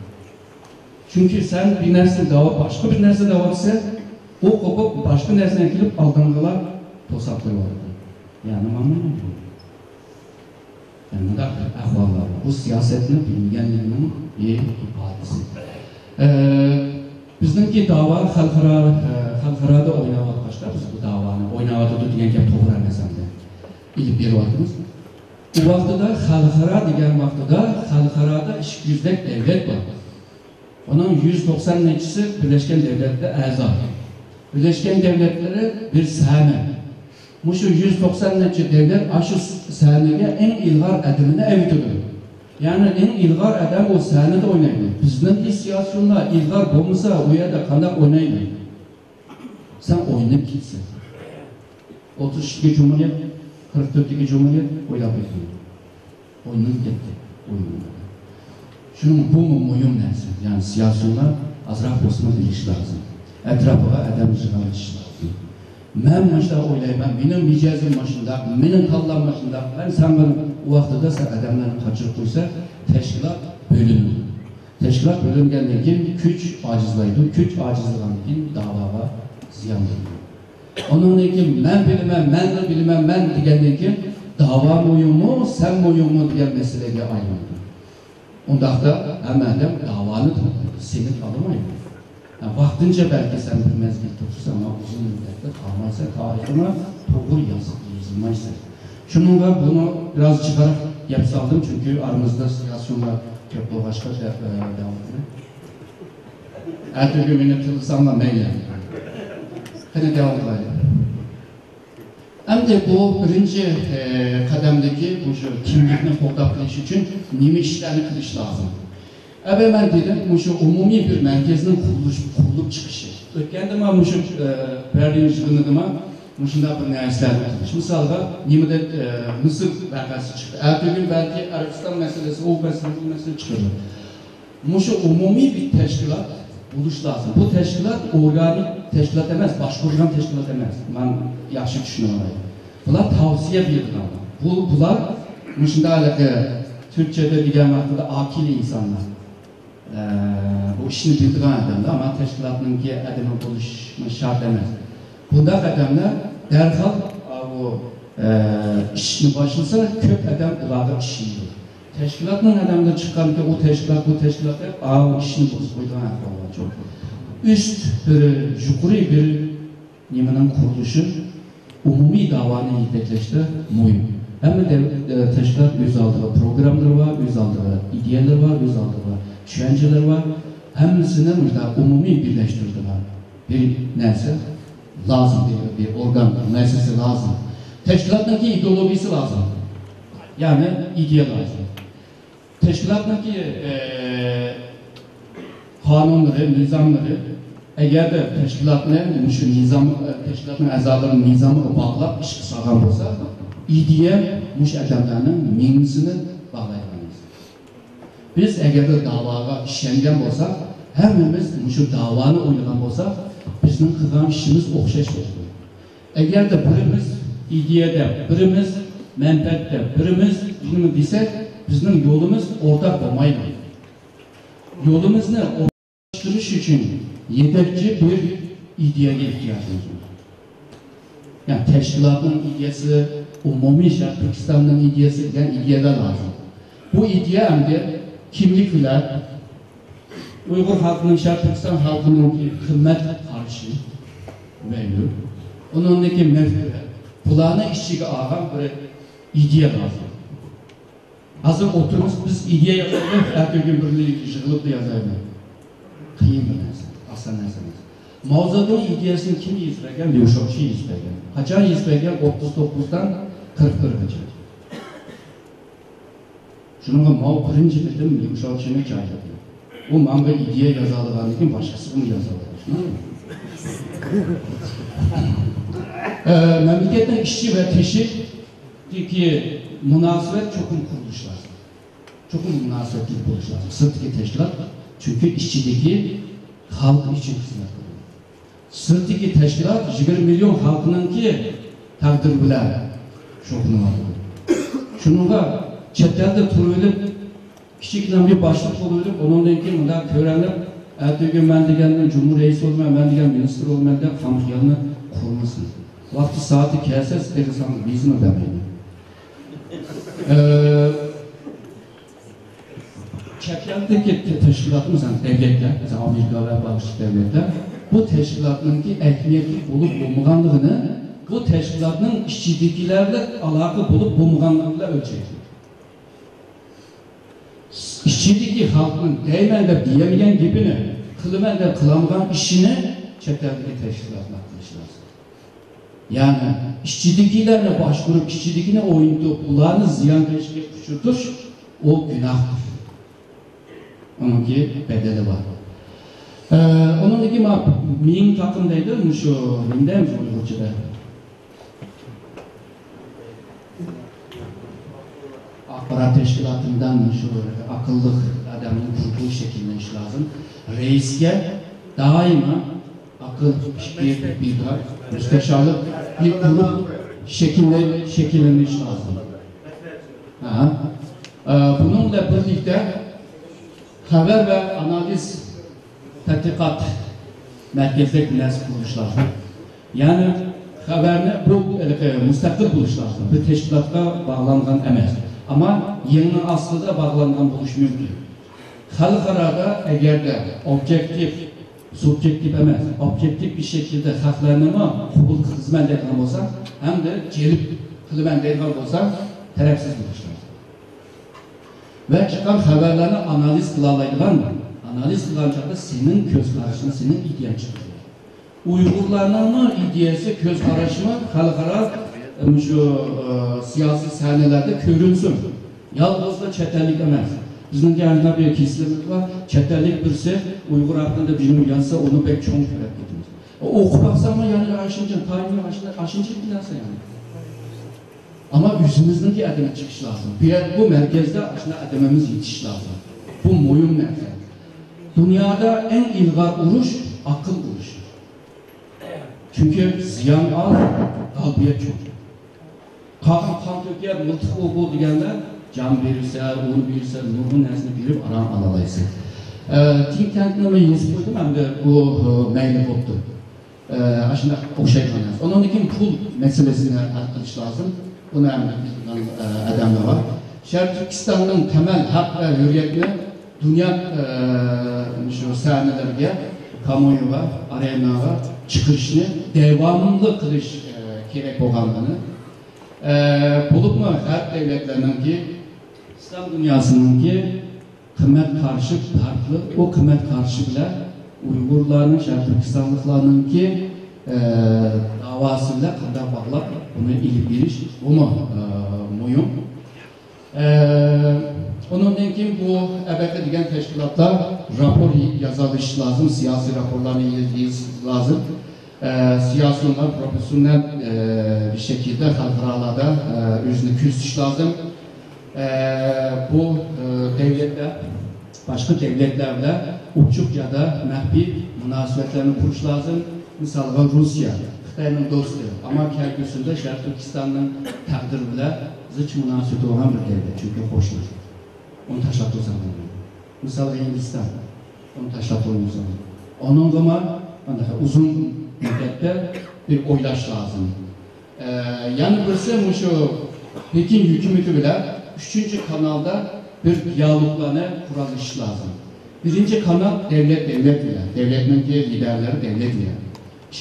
Çünkü sen bir nerse dava, başka bir nerse dava ise o kopup başka nersine ekilip aldangalar tosaklıyor. Yani anlamıyorum. Yani ne kadar ahvallar var. Bu siyasetin bilgenliğinin bir ifadesi. Bizdeki dava halkarada oynavadı başlar. Biz bu davanı oynavadı diyen ki toğrar meselde. İlip bir vaktimiz. Bu vaktıda halkara diyen vaktıda halkarada 200 devlet var. Onun 190 neçisi Birleşken Devletler azam. Birleşken Devletleri bir sahne. Bu şu 190 neçi devlet aşı sahneye en ilgar adımını evitiyor. Yani en ilgar adam o sahnede oynaydı. Bizden siyasyonlar ilgar olmasa o yerde kandak oynaydı. Sen oynayıp gitsin. 32 Cumhuriyet, 44 Cumhuriyet oylap ediyor. Oynayıp gitti. Şunun bu mu mühim neresi? Yani siyasyonlar azraq olsun biliş lazım. Etrafıga adam jığalış lazım. Ben başta oylayım, benim micazım başında, benim kallam başında, ben sen benim o vaxtıda sen adamlarını kaçırıp koysa, teşkilat bölünür. Teşkilat bölüngendən keyin güç acizlaydı, güç acizlığından keyin davaga ziyandır. Onun için ben bilmem, ben degenden keyin dava moyumu, sen moyumu diyen meseleye ayrıldı. Ondaqda əmələm davanı tanıyır, seni tanımayın. Yani vaxtınca belki sen bir mezgil tutursan ama uzun müddetli kalmaysa tarihine doğru yazılmaysa. Şununla bunu biraz çıkarak yapsaldım çünkü aramızda siyasyonla çok başka devam ediyor. Ertesi gün tılsanla meyle. Hadi devam edelim. Hem de bu birinci kademdeki bu kimlikini fotoğraflaş için nimi işlerini kılış lazım. Ben dedim, şu umumi bir merkezinin kurulup çıkışı. Ötken de şu verdiğim yılında şunda bir nersler yapılmış. Mesela nimede Mısır vakası çıktı. Ertesi gün belki Arabistan meselesi, o meselesi çıkıyor. Şu umumi bir teşkilat buluş lazım. Bu teşkilat organik teşkilat emas, başkurgan teşkilat emas. Ben yaxşı düşünüyorum. Bunlar tavsiye bildiler. Bunlar müşündalıkı Türkçe'de diyen vaxtıda akil insanlar. Bu işini bildiren adamlar ama teşkilatınki adamı buluşma şart emas. Bunda adamlar derhal bu işini başlasa köp adam ulağı işini. Teşkilatın adamda çıkan ki o teşkilat bu teşkilat hep işini bozuk koyduğun ahvallar çok. Üst bir yukarı bir nimenin kuruluşu umumi davanı yetekleşti mühim. Hem de teşkilat öz aldığı programlar var, öz aldığı ideyalar var, öz aldığı düşünceler var. Hepsini umumi birleştirdiler. Bir neyse lazım bir organ, neyse lazım. Teşkilatındaki ideolojisi lazım. Yani ideya lazım. Teşkilatındaki kanunları, nizamları eğer de teşkilatın şu nizam, teşkilatın azalarının nizamı bağlap iş sağlam olsa ideya muş adamlarının mingisini bağlayabiliriz. Biz eğer de davaya işlengen olsak hemimiz şu davanı oynayan olsak bizim kılgan işimiz okşaş olur. Eğer de birimiz ideyada, birimiz menfaatde, birimiz bunu desek bizim yolumuz ortak olmaydı. Yolumuzu ortaklaştırış için yeterli bir ideyaya ihtiyacımız var. Yani teşkilatın ideyası, umumi şart Türkistan'ın ideyası yani ideyalar lazım. Bu ideya hem de kimlikler, Uygur halkının şart Türkistan halkının hizmet karşı mevcut. Onundaki mevküre, kulağına işçiye ağam bir ideya lazım. Hazır oturmuş biz ideya yazalım, ertesi gün birliği yığılıp da yazalım. Kıyım bir neyse, aslan neyse. Mavzadın ideyasını kim izlegen? Yuşokçu izlegen. Haçan izlegen 39'dan 41'e. Şununla mav birinci dedim, Yuşokçu'nu çağırdı. O manga ideya yazalığını kim başkası bunu yazalığını. Memleketin işçi ve teşviki münasebet çokum kuruluş lazım. Çokum münasebetli kuruluş lazım. Sırtdaki teşkilat çünkü işçideki halk için hizmet ediyor. Sırtdaki teşkilat 20 milyon halkının ki takdir bilen çokum var. Şununla çetlerde turulip küçükten bir başlık olup onunla ki bunlar törenler ertesi gün ben degendim Cumhur Reisi olmayan ben degen minister olmayan da kamufyanını kurmasın. Vakti saati kelse istersen bizim ödemeyin. Çekyaldaki teşkilatımız yani devletler, mesela Amerika ve başka devletler bu teşkilatın ki ekmiyetli bulup bulmağanlığını bu teşkilatın işçiliklerle alakalı bulup bulmağanlığıyla ölçektir. İşçideki halkın değmende diyemeyen gibini, kılımende kılamılan işini çekyaldaki teşkilatla kılıç lazım. Yani işçidikilerle başvurup işçidikine oyundu, kulağını ziyankeşlik küçültür, o günahtır. Onunki bedeli var. Onundaki min takımdaydı, şu mindeymiş Uygurca'da. Akbarat teşkilatından şu akıllı adamın kurduğu şekilde iş lazım. Reis'e daima akıl bir müsteşarlık bir grup şekilleniş lazım. Bununla birlikte haber ve analiz tatbikat merkezde güneş kuruluş lazım. Yani haberini bu müstakil buluş lazım. Bir teşkilatka bağlanan emas. Ama yeni aslında bağlanan buluş mümkün. Halkara eğer de objektif, subjektif emas, objektif bir şekilde haklarına kubul hizmet eden olsa hem de celip hizmet eden olsa tarafsız buluşlar. Ve çıkan haberlerini analiz kılalaydılar. Analiz kılanacakta senin göz karışını, senin ideyan çıkıyor. Uygurlarının ideyası, göz karışımı halkara şu siyasi sahnelerde görünsün. Yalnız da çetellik emas. Bizim yanında bir kesimimiz var. Çetellik birisi Uygur hakkında bilim yazsa onu pek çok köret gidiyoruz. Okup baksam yani aşınca, tarihini aşınca bilirse yani. Ama yüzümüzdeki ademe çıkış lazım. Bu merkezde aslında adememiz yetiş lazım. Bu moyun merkez. Dünyada en ilgar uruş akıl uruşu. Çünkü ziyan az, galbiyet çok. Kan töker, mıltık ol degende can verirse, onu verirse, nurun nesini bilip aran alalaysa. Think tank'ını yazıp koydum hem de bu meyli koptu. Aslında okşayıp oynayız. Onun için pul meselesine arkadaş lazım. Bunu hem de adamda var. Şerif Türkistan'ın temel hak ve hürriyetini dünya şu sahnelerge, kamuoyuga, arenaga çıkışını devamlı kılış gerek olanlarını bulup mu her devletlerinin ki İslam dünyasının ki kıymet karşı farklı, o kıymet karşı bile Uygurların, Şerif Türkistanlıklarının ki davasıyla kadar bağlar, bunu ilip giriş, onu muyum. Onun için bu ebeke diyen teşkilatlar rapor yazılış lazım, siyasi raporlarını yazılış lazım. Siyasiler profesyonel bir şekilde halkaralarda özünü küstüş lazım. Bu devletler, başka devletlerle uçuk ya da mehbi münasebetlerini kuruş lazım. Mesela Rusya, Xitay'ın dostu ama kelgüsünde Şerif Türkistan'ın takdiri bile zıç münasebeti olan bir devlet. Çünkü hoşlar. Onu taşlattığı zaman. Mesela Hindistan, onu taşlattığı zaman. Onun zaman uzun müddette bir oylaş lazım. Yani burası şu Pekin hükümeti bile 3. kanalda bir diyaloglarını kuralış lazım. 1. kanal devlet bile, devletin liderleri devlet bile.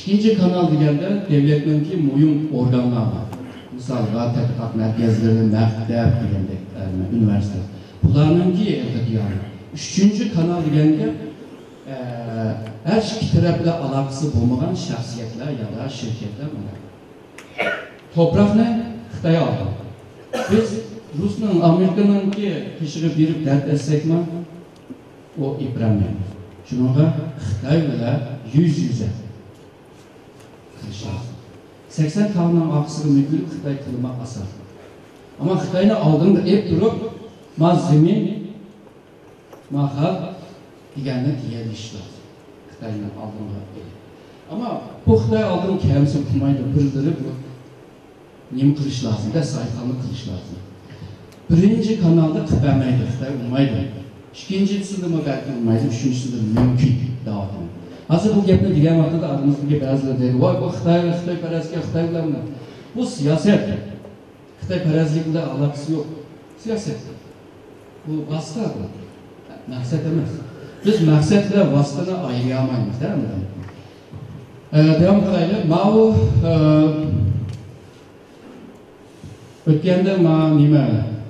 2. kanal digerde devletin muyum organları var. Mesela tədqiqat merkezleri, məktəb digende, üniversite. Bunların ki elde diyalog. 3. kanal digende her iki tarafla alakası bulmayan şahsiyetler ya da şirketler var. Toprak ne? Xitay aldı. Biz Rus'un, Amerika'nın ki kişiyi birip dert etsek mi? O İbrahim'e. Şununla Xitay ile yüz yüze. 80 tavından aksırı mülkülü Xitay kılmak asar. Ama Xitay'ın aldığında hep durup malzemin, mahal, digəndə deyəlişlər. Xitayla aldığında deyil. Ama bu Xitay aldığın kəlməsi okumayla bildiriп, nemi qilish lazım, da sayqanlı qilish lazım. 1. kanalda qıpəməydi, Xitay olmaydı. 2. mı belki olmaydı, 3. mümkün dağıtım. Hazır bu gəpni digər vaxtda da aramızdaki bəziləri dedi, vay bu Xitay pərəzlikə, Xitay biləmlə. Bu siyaset. Xitay pərəzliklə alakası yok. Siyaset. Bu vasıtadır. Məqsəd deməz. Biz məqsədlə vasıtını ayıramayız, değil mi? Devam qılaylı. Mao ötkəndə nime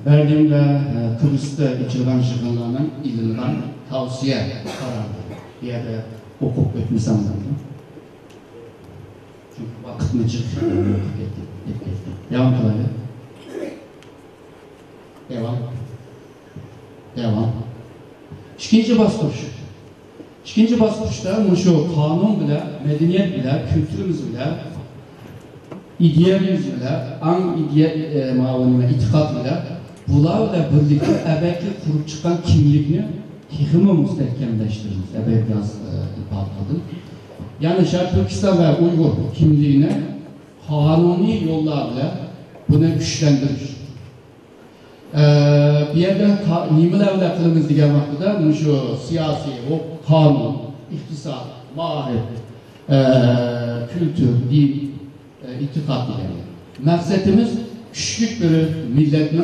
Berlin'de, Kıbrıs'ta içilen şıkınlarının ilinlen tavsiye kararı bir yerde okup ötmüşsem ben. Çünkü vakit çık devam kılaylı. Devam. İkinci baskuş. İkinci baskuçta şu kanun bile, medeniyet bile, kültürümüz bile, idealimiz bile, itikat bile, bunlarla birlikte ebekli kurup çıkan kimlikini tehime müstehkemleştiririz. Ebek biraz ifade. Yani Şarkı Türkistan ve Uygur kimliğine kanuni yollarla bunu güçlendirir. Bir yerde nimelerle kılımız diye vakıda şu siyasi, o kanun, iktisat, marif, kültür, din, itikat diye. Məqsədimiz küçük bir milletin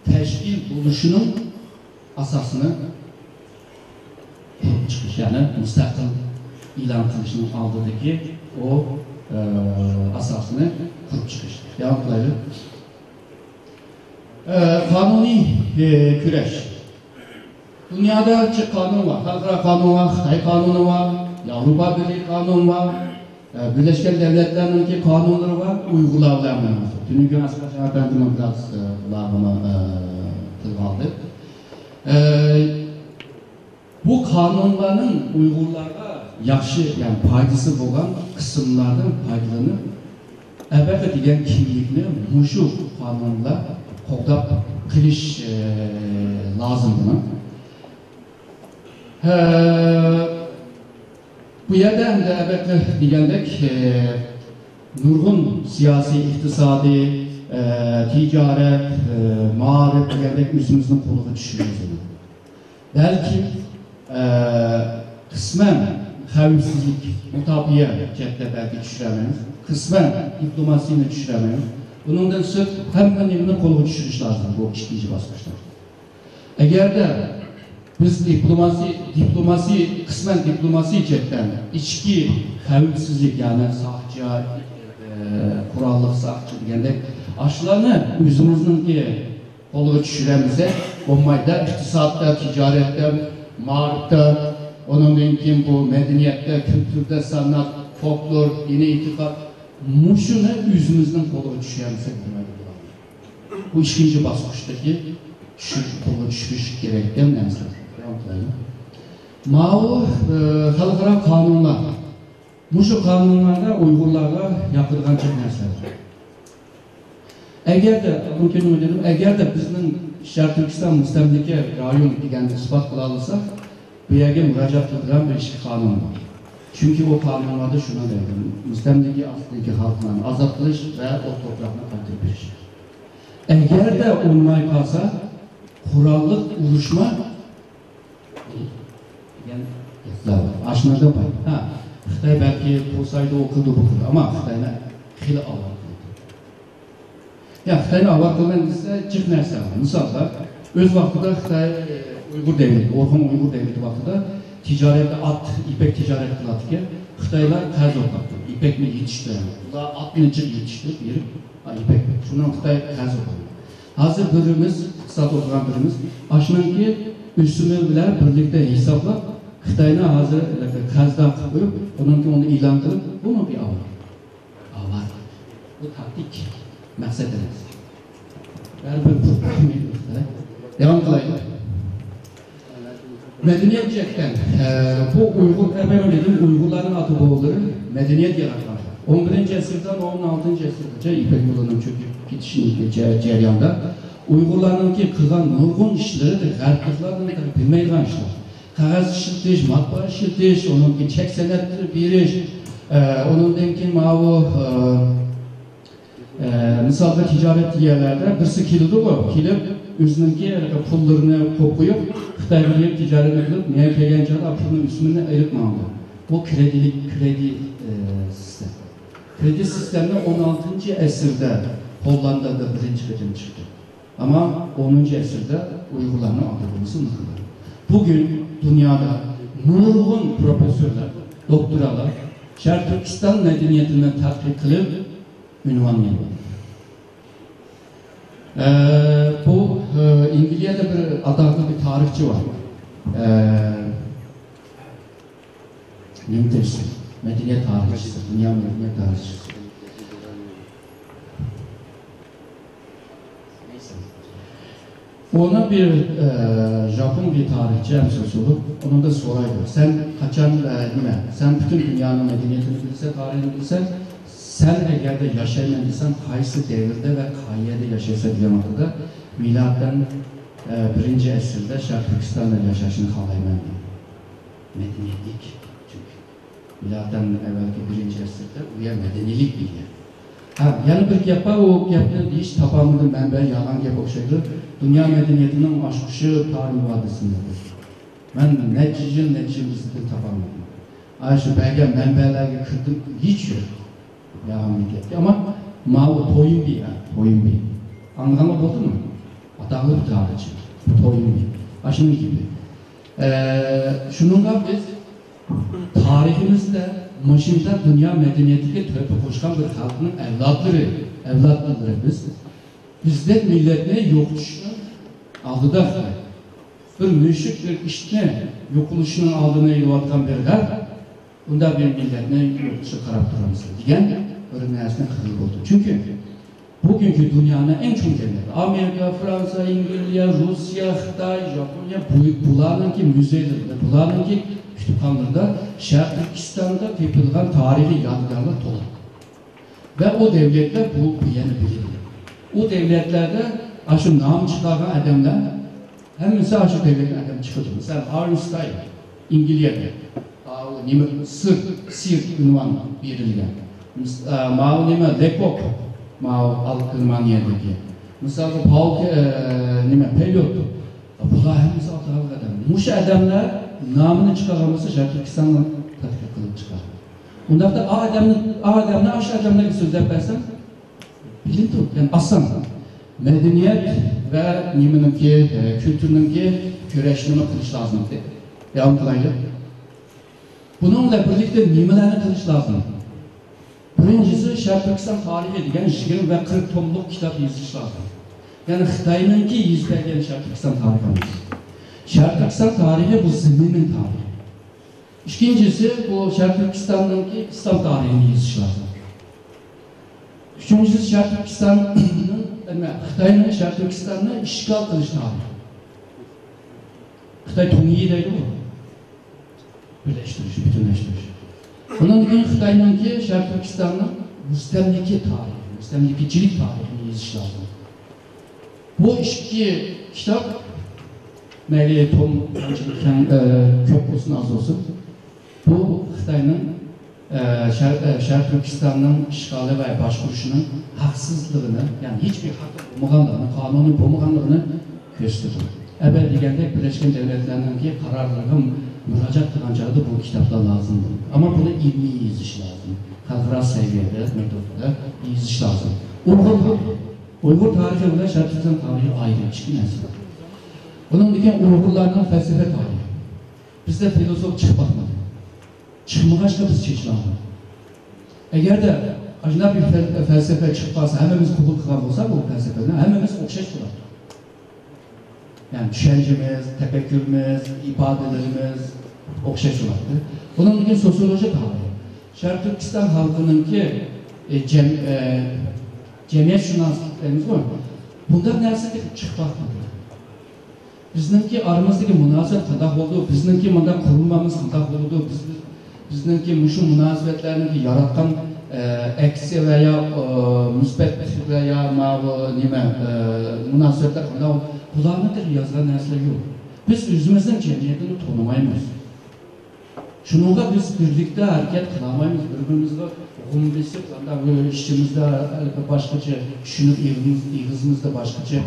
teşkil buluşunun asasını çıkış, yani müstakil ilan kılışının aldığındaki o asasını kurup çıkış. Devam kılayalım. Kanuni küreş. Dünyada çok kanun var. Halkara kanun var, Xitay kanunu var, Avrupa Birliği kanunu var, Birleşik Devletler'in ki kanunları var, Uygurlarla münasır. Dünün gün asgari ben biraz bunu aldı. Bu kanunların Uygurlarda yaxşı, yani faydası olan kısımlardan faydalanıp ebede diyen kimlikini muşu kanunla kodap kiliş lazım buna. Bu yerdə həm də əlbəttə deyəndək nurgun siyasi, iqtisadi, ticarət, maarif deyəndək üzümüzün qoluğa düşürüyoruz. Belki kısmen xəvfsizlik, mutabiyə cəhətdə belki düşürəməyiz, kısmen diplomasiyini düşürəməyiz. Bunundan sırf həmən evini qoluğa düşürüş lazım bu ikinci basmışlar. Eğer de biz diplomasi kısmen diplomasi cəhətdən içki xəvfsizlik yani sahçı, kurallık sahçı deyəndə aşılarını üzümüzün ki qoluğa düşürəmizə olmayda iktisadda, ticarette, marifte, onundan kim bu medeniyette, kültürde, sanat, folklor, dini itikat, muşunu yüzümüzden qoluğa düşürəmizə bilməli bulalım. Bu ikinci basmıştaki qoluğa düşürüş gerekten nəmsədir. Mao xalqara kanunlar. Muşu kanunlarda Uygurlarla yapılgan çok nəsədir. Eğer de bizim Şərq Türkistan müstəmləkə rayon digəndə ispat qılalısaq, bu yerə müracaat edilen bir kanun var. Çünkü o kanunlarda şuna deyir, müstəmləkə altındaki halkların azadlıq ve o toprağına qaytarılış. Eğer de olmay qalsa, kurallık uruşma aşınada var. Xitay belki olsaydı okudu bukurdu ama Xitay'na xili avar kıldı. Ya Xitay'na avar kıldan ise cık nərsə var. Misalda, öz vaxtıda Xitay Uygur devleti, Orhun Uygur devleti vaxtıda ticarette ipek ticaret kıladı ki, Xitaylar təz oqladı. İpek mi yetişti? Bunlar atını cık yetişti, bir ipek. Şundan Xitay təz oqladı. Hazır birimiz, iqtisad oturan birimiz, aşınan ki, üstünü bile birlikte hesapla Xitay'na hazır kazdan koyup, onu ilan kılıp, bu mu bir avar? Avar. Bu taktik. Məqsədiniz. Devam kılayım. Medeniyet cəhətdən, bu Uygur, ben öyle dedim, Uygurların adı boğuları medeniyet yaratmak. 11. əsrdən 16. əsrdə İpek yolunun çöküp gidişinin cəryanında Uygurların ki kılgan nurgun işleri de Qərbliqlardan bilmeygan işler. Kağız işletiş, matbaa işletiş, onun ki çek senetleri biriş, onun denkin mavu misalda ticaret yerlerde birisi kilidi bu, kilip üzününki pullarını kopuyup Xitay bilip ticaret edilip neye kelgençada pulunun üstüne ayırtmamalı. Bu kredi sistem. Kredi sistemde 16. əsrdə Hollanda'da birinci birim çıktı. Ama 10. əsrdə Uygurların adımızı unutulur. Bugün dünyada nurgun profesörler, doktoralar Şərq Türkistan medeniyetinden tatbik kılıp ünvanlayırlar. Bu İngilizce'de bir adaklı bir tarihçi var. Nimtersi, medeniyet tarihçisi, dünya medeniyet tarihçisi. Ona bir Japon bir tarihçi emsası olup, onun da soraydı. Sen kaçan yine, sen bütün dünyanın medeniyetini bilsen, tarihini bilsen, sen eğer de yaşayamadıysan, kaysı devirde ve kayyede yaşaysa diyemedi de, milattan 1. əsrdə Şərq Türkistan'da yaşayışını kalayman. Medeniyetlik çünkü. Milattan evvelki 1. əsrdə uya medenilik biliyor. Yani bir yapar o yaptığı iş tapamının mənbəyi yalan gep okşaydı. Dünya medeniyetinin aşkışı tarih vadisindədir. Ben neticəsini tapamadım. Ayşe belge mənbələrə kırdım, hiç yok. Yalan bir ama mavi toyun bir yani, toyun bir. Anlamak oldu mu? Adaklı bir tarihçi, toyun bir. Aşının gibi. Şununla biz tarihimizde Maşin'de dünya medeniyetine töpe koşkan bir halkının evlatları biz. Bizden milletine yok düştüğünün aldıda bir müşrik bir işine yokuluşunun aldığına yıvatkan bir halk, bunda bir milletine yok dışı karab duramızı diyen öğrenmeyesine kırılık oldu. Çünkü bugünkü dünyanın en çok devletleri, Amerika, Fransa, İngiltere, Rusya, Xitay, Japonya, bunlarınki müzelerinde, bunlarınki kütüphanlarda Şərq Türkistan'da yapılan tarihi yadigarlar dolu. Ve o devletler bu yeni bilir. O devletlerde aşı nam çıkaran adamlar, hem mesela aşı devletin adamı çıkıyordu. Mesela Einstein, İngilizce. Sir ünvan verilgan. Mao nima Lekop, Mao Almaniyadagi. Misal Paul nima Pelot. Bular hammasi otalar adam. Musha adamlar nomini chiqarmasa Turkistondan tadqiq qilib chiqar. Undaqda adamni o'sha adamlarga so'zlab bersam, bilintu, yani asan medeniyet ve nimeniki, kültürünki güreşini kılıç lazım dedi. Devam kılaylı. Bununla birlikte nimelerni qilish lazım. Birincisi Sharq Turkiston tarihi degan 20 ve 40 tomlik kitap yozish lazım. Yani Xitoyninki yuz bergan Sharq Turkiston tariximiz. Sharq Turkiston tarihi bu ziminin tarihi. İkincisi bu Sharq Turkistonninki İslam tarihini yozish lazım. Üçüncüsü Sharq Turkistonning Xitoyning Sharq Turkistonni ishg'ol qilish tarihi. Xitoy tungi deydi bu. Birleştiriş, bütünleştiriş. Bunun için Xitoyninki Sharq Turkistonning mustamlika tarihi, mustamlikachilik tarixini yozish lazım. Bu iki kitap mayli tom ko'p bo'lsin az bo'lsin. Bu Xitoyning Sharq Turkistonning ishg'oli va boshqarishining haqsizligini, yani hiçbir haqqi bo'lmaganligini, qonuniy bo'lmaganligini ko'rsatadi. Evvel degandek Birleşken Devletler'ninki qarorlarga müracaat qilgan joyda bu kitaplar lazımdı. Ama bunu ilmiy yozish lazım. Xalqaro seviyede, metodda yozish lazım. Uyg'ur tarihi bilan Sharq Turkiston tarihi ayrı, ikki narsa. Bunun degan Uyg'urlarning falsafa tarihi. Bizda filosof chiqmadi. Chiqmag'achqa biz chechlamiz. Agarda ajnabi falsafa chiqib qolsa, hammamiz qabul qilgan bo'lsa, bu falsafani hammamiz o'xshash bo'ladi. Yani düşüncemiz, tefekkürümüz, ifadelerimiz o'xshash bo'ladi. Bunun için sosyoloji tarihi. Sharq Turkiston halkınınki cemiyetshunosligimiz var. Bundan narsa chiqmoqda. Bizningki aramızdagi munosabat qanday bo'ldi? Bizningki bundan qurilmamiz qanday bo'ldi? Bizningki mushu munosabatlarni yaratgan eksi veya müsbet veya nima munosabatlar qanday bularni yozgan narsalar yo'q. Biz o'zimizning jamiyatini tanımaymiz. Shunga biz birlikda harakat qilmaymiz, bir-birimizga g'umbilsib, ishimizda boshqacha tushunib, ig'izimizda boshqacha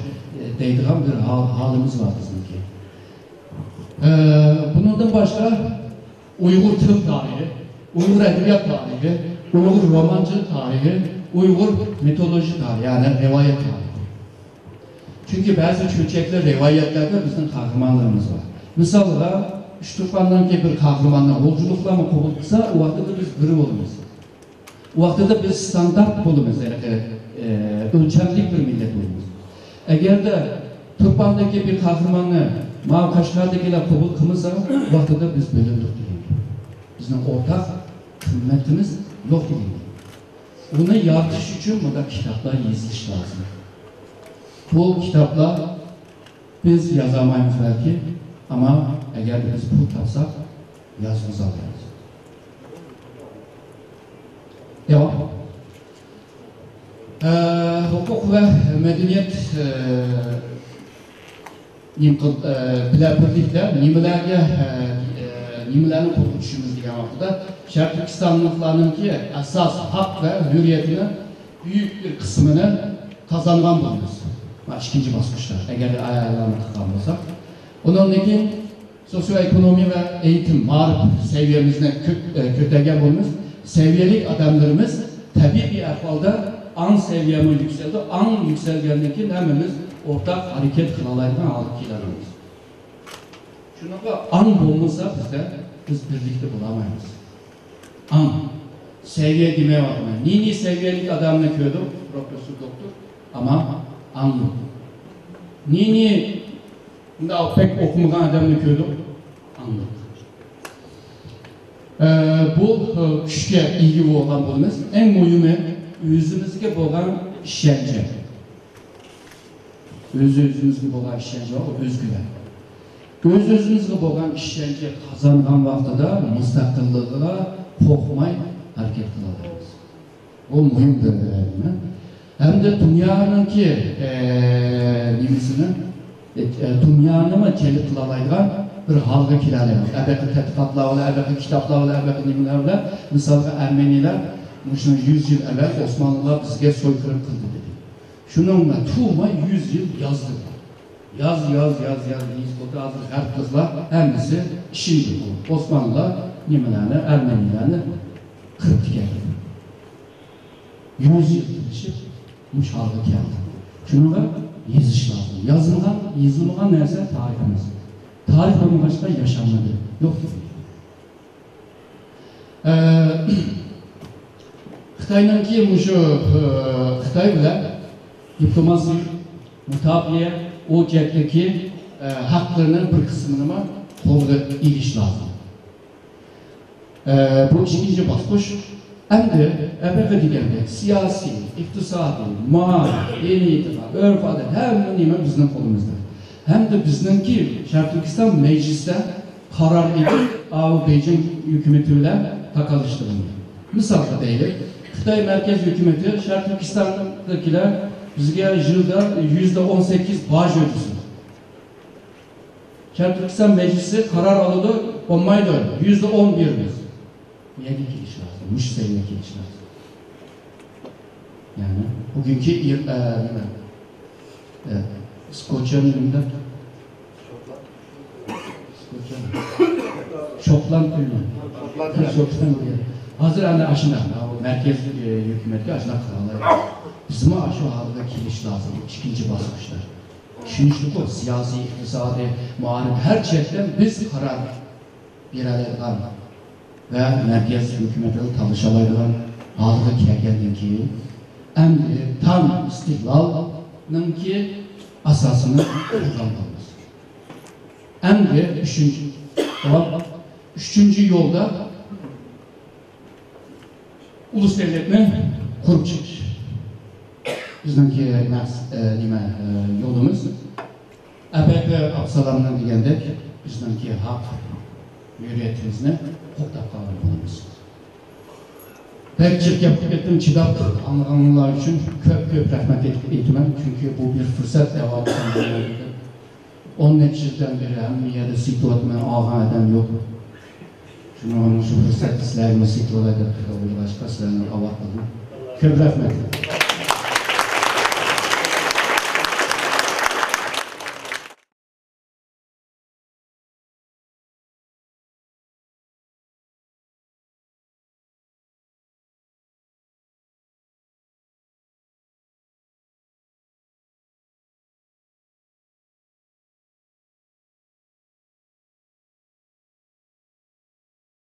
deydigan bir halimiz var bizniki. Bundan başka Uygur tıp tarihi, Uygur edebiyat tarihi, Uygur romancılık tarihi, Uygur mitoloji tarihi, yani rivayet tarihi. Çünkü bazı çöçekler, rivayetlerde bizim kahramanlarımız var. Mesela Türkmen'den ki bir kahramanlar yolculuklarını kabul kılsa, o vakti biz biri oluruz. O vakti biz standart oluruz, ölçemlik bir millet oluruz. Eğer de Türkmen'deki bir kahramanı Kaşgar'dakiler kabul kılmasa, o vakti biz böyle durduruyoruz. Bizim ortak kıymetimiz yok değil. Bunu yargıç için burada kitaplar yazılış lazım. Bu kitaplar biz yazamayız belki ama eğer biz pul tapsak yazımız alırız. Devam. Hukuk ve medeniyet bilen birlikte nimelerni kurtuluşumuz degan vaqtda Sharq Turkistonliklarninki asas haq ve hürriyetini büyük bir kısmını kazangan bo'lamiz. İkinci basmışlar, eğer ayarlarını tıkan olsak. Onun için sosyoekonomi ve eğitim, marif seviyemizde kötegen olmuş. Seviyelik adamlarımız tabii bir ahvalda an seviyemi yükseldi. An yükselgenliğindeki hemimiz ortak hareket kılalarından alıp giderimiz. Şuna an bulmuşsa biz birlikte bulamayız. An. Seviye demeye bakmayın. Nini seviyelik adamını gördük, profesör doktor. Ama an yok. Nini pek okumadan adamını gördük, an yok. Bu kişiye ilgi olan bulunuz. En mühimi özümüzge olan işkence. Özümüzge olan işkence var, o özgüven. Özümüzge olan işkence kazanılan vaxtada müstakillığına korkmay hareket kılalıyız. O mühimdir. Hem de dünyanınki nimisini, dünyanı mı kelip kılalaygan bir halga kilerlemez. Əbəqi tədqiqatlarla, əbəqi kitaplarla, əbəqi nimelerle, misalda Ermeniler, şunu 100 yıl evvel Osmanlılar bizge soykırım kıldı dedi. Şununla tuğma 100 yıl yazdı. Yaz, deyiz, o da hazır her kızlar, hemisi şimdi bu. Osmanlılar nimelerini, Ermenilerini kırıp geldi. 100 yıl geçip, muş halga geldi. Şununla yazış lazım. Yazılmayan neresi? Tarihimiz. Tarih onun başka yaşanmadı. Yok. Xitay'daki Xitay bile diplomasi, mutabiye, o cehdeki haklarının bir kısmını kolga iliş lazım. Bu ikinci basmış. Hem de evvel digende siyasi, iktisadi, mali, eğitim, örf adet her neyme bizim kolumuzda. Hem de bizimki Şarkı Türkistan mecliste karar edip Beijing hükümetiyle takalıştırıldı. Misalda değil, Xitay Merkez Hükümeti Şarkı Türkistan'dakiler bizge yılda %18 bağış ödüsü. Şarkı Türkistan Meclisi karar aldı, olmaydı öyle. %11 biz. Niye dikiliş lazım? Muş sevine dikiliş lazım. Yani bugünkü Skoçya'nın önünde Şokland ünlü. Şokland hazır anne aşına, merkez hükümeti aşına kralı. Bizim aşı halde kiliş lazım. İkinci basmışlar. Düşünüşlük o. Siyasi, iktisadi, muharip her çeşitten biz karar bir araya kalmak. Ve merkez hükümeti çalışalaydılar. Halde geldiğin ki tam istiklalının ki asasını kullanmamız. Hem de üçüncü yolda ulus devletini kurup çıkış. Bizimki yolumuz EBP apsalarından digende bizimki hak hürriyetimizni hukuktap kavramımız. Pek yapıp ettim çidap anlayanlar için köp rahmet etmem çünkü bu bir fırsat devamı. Onun neticeden beri hem ya da siklet etmen ağan eden yok. Şunu şu fırsat sizlerime siklet edip başka sizlerine avatmadım. Köp rahmet.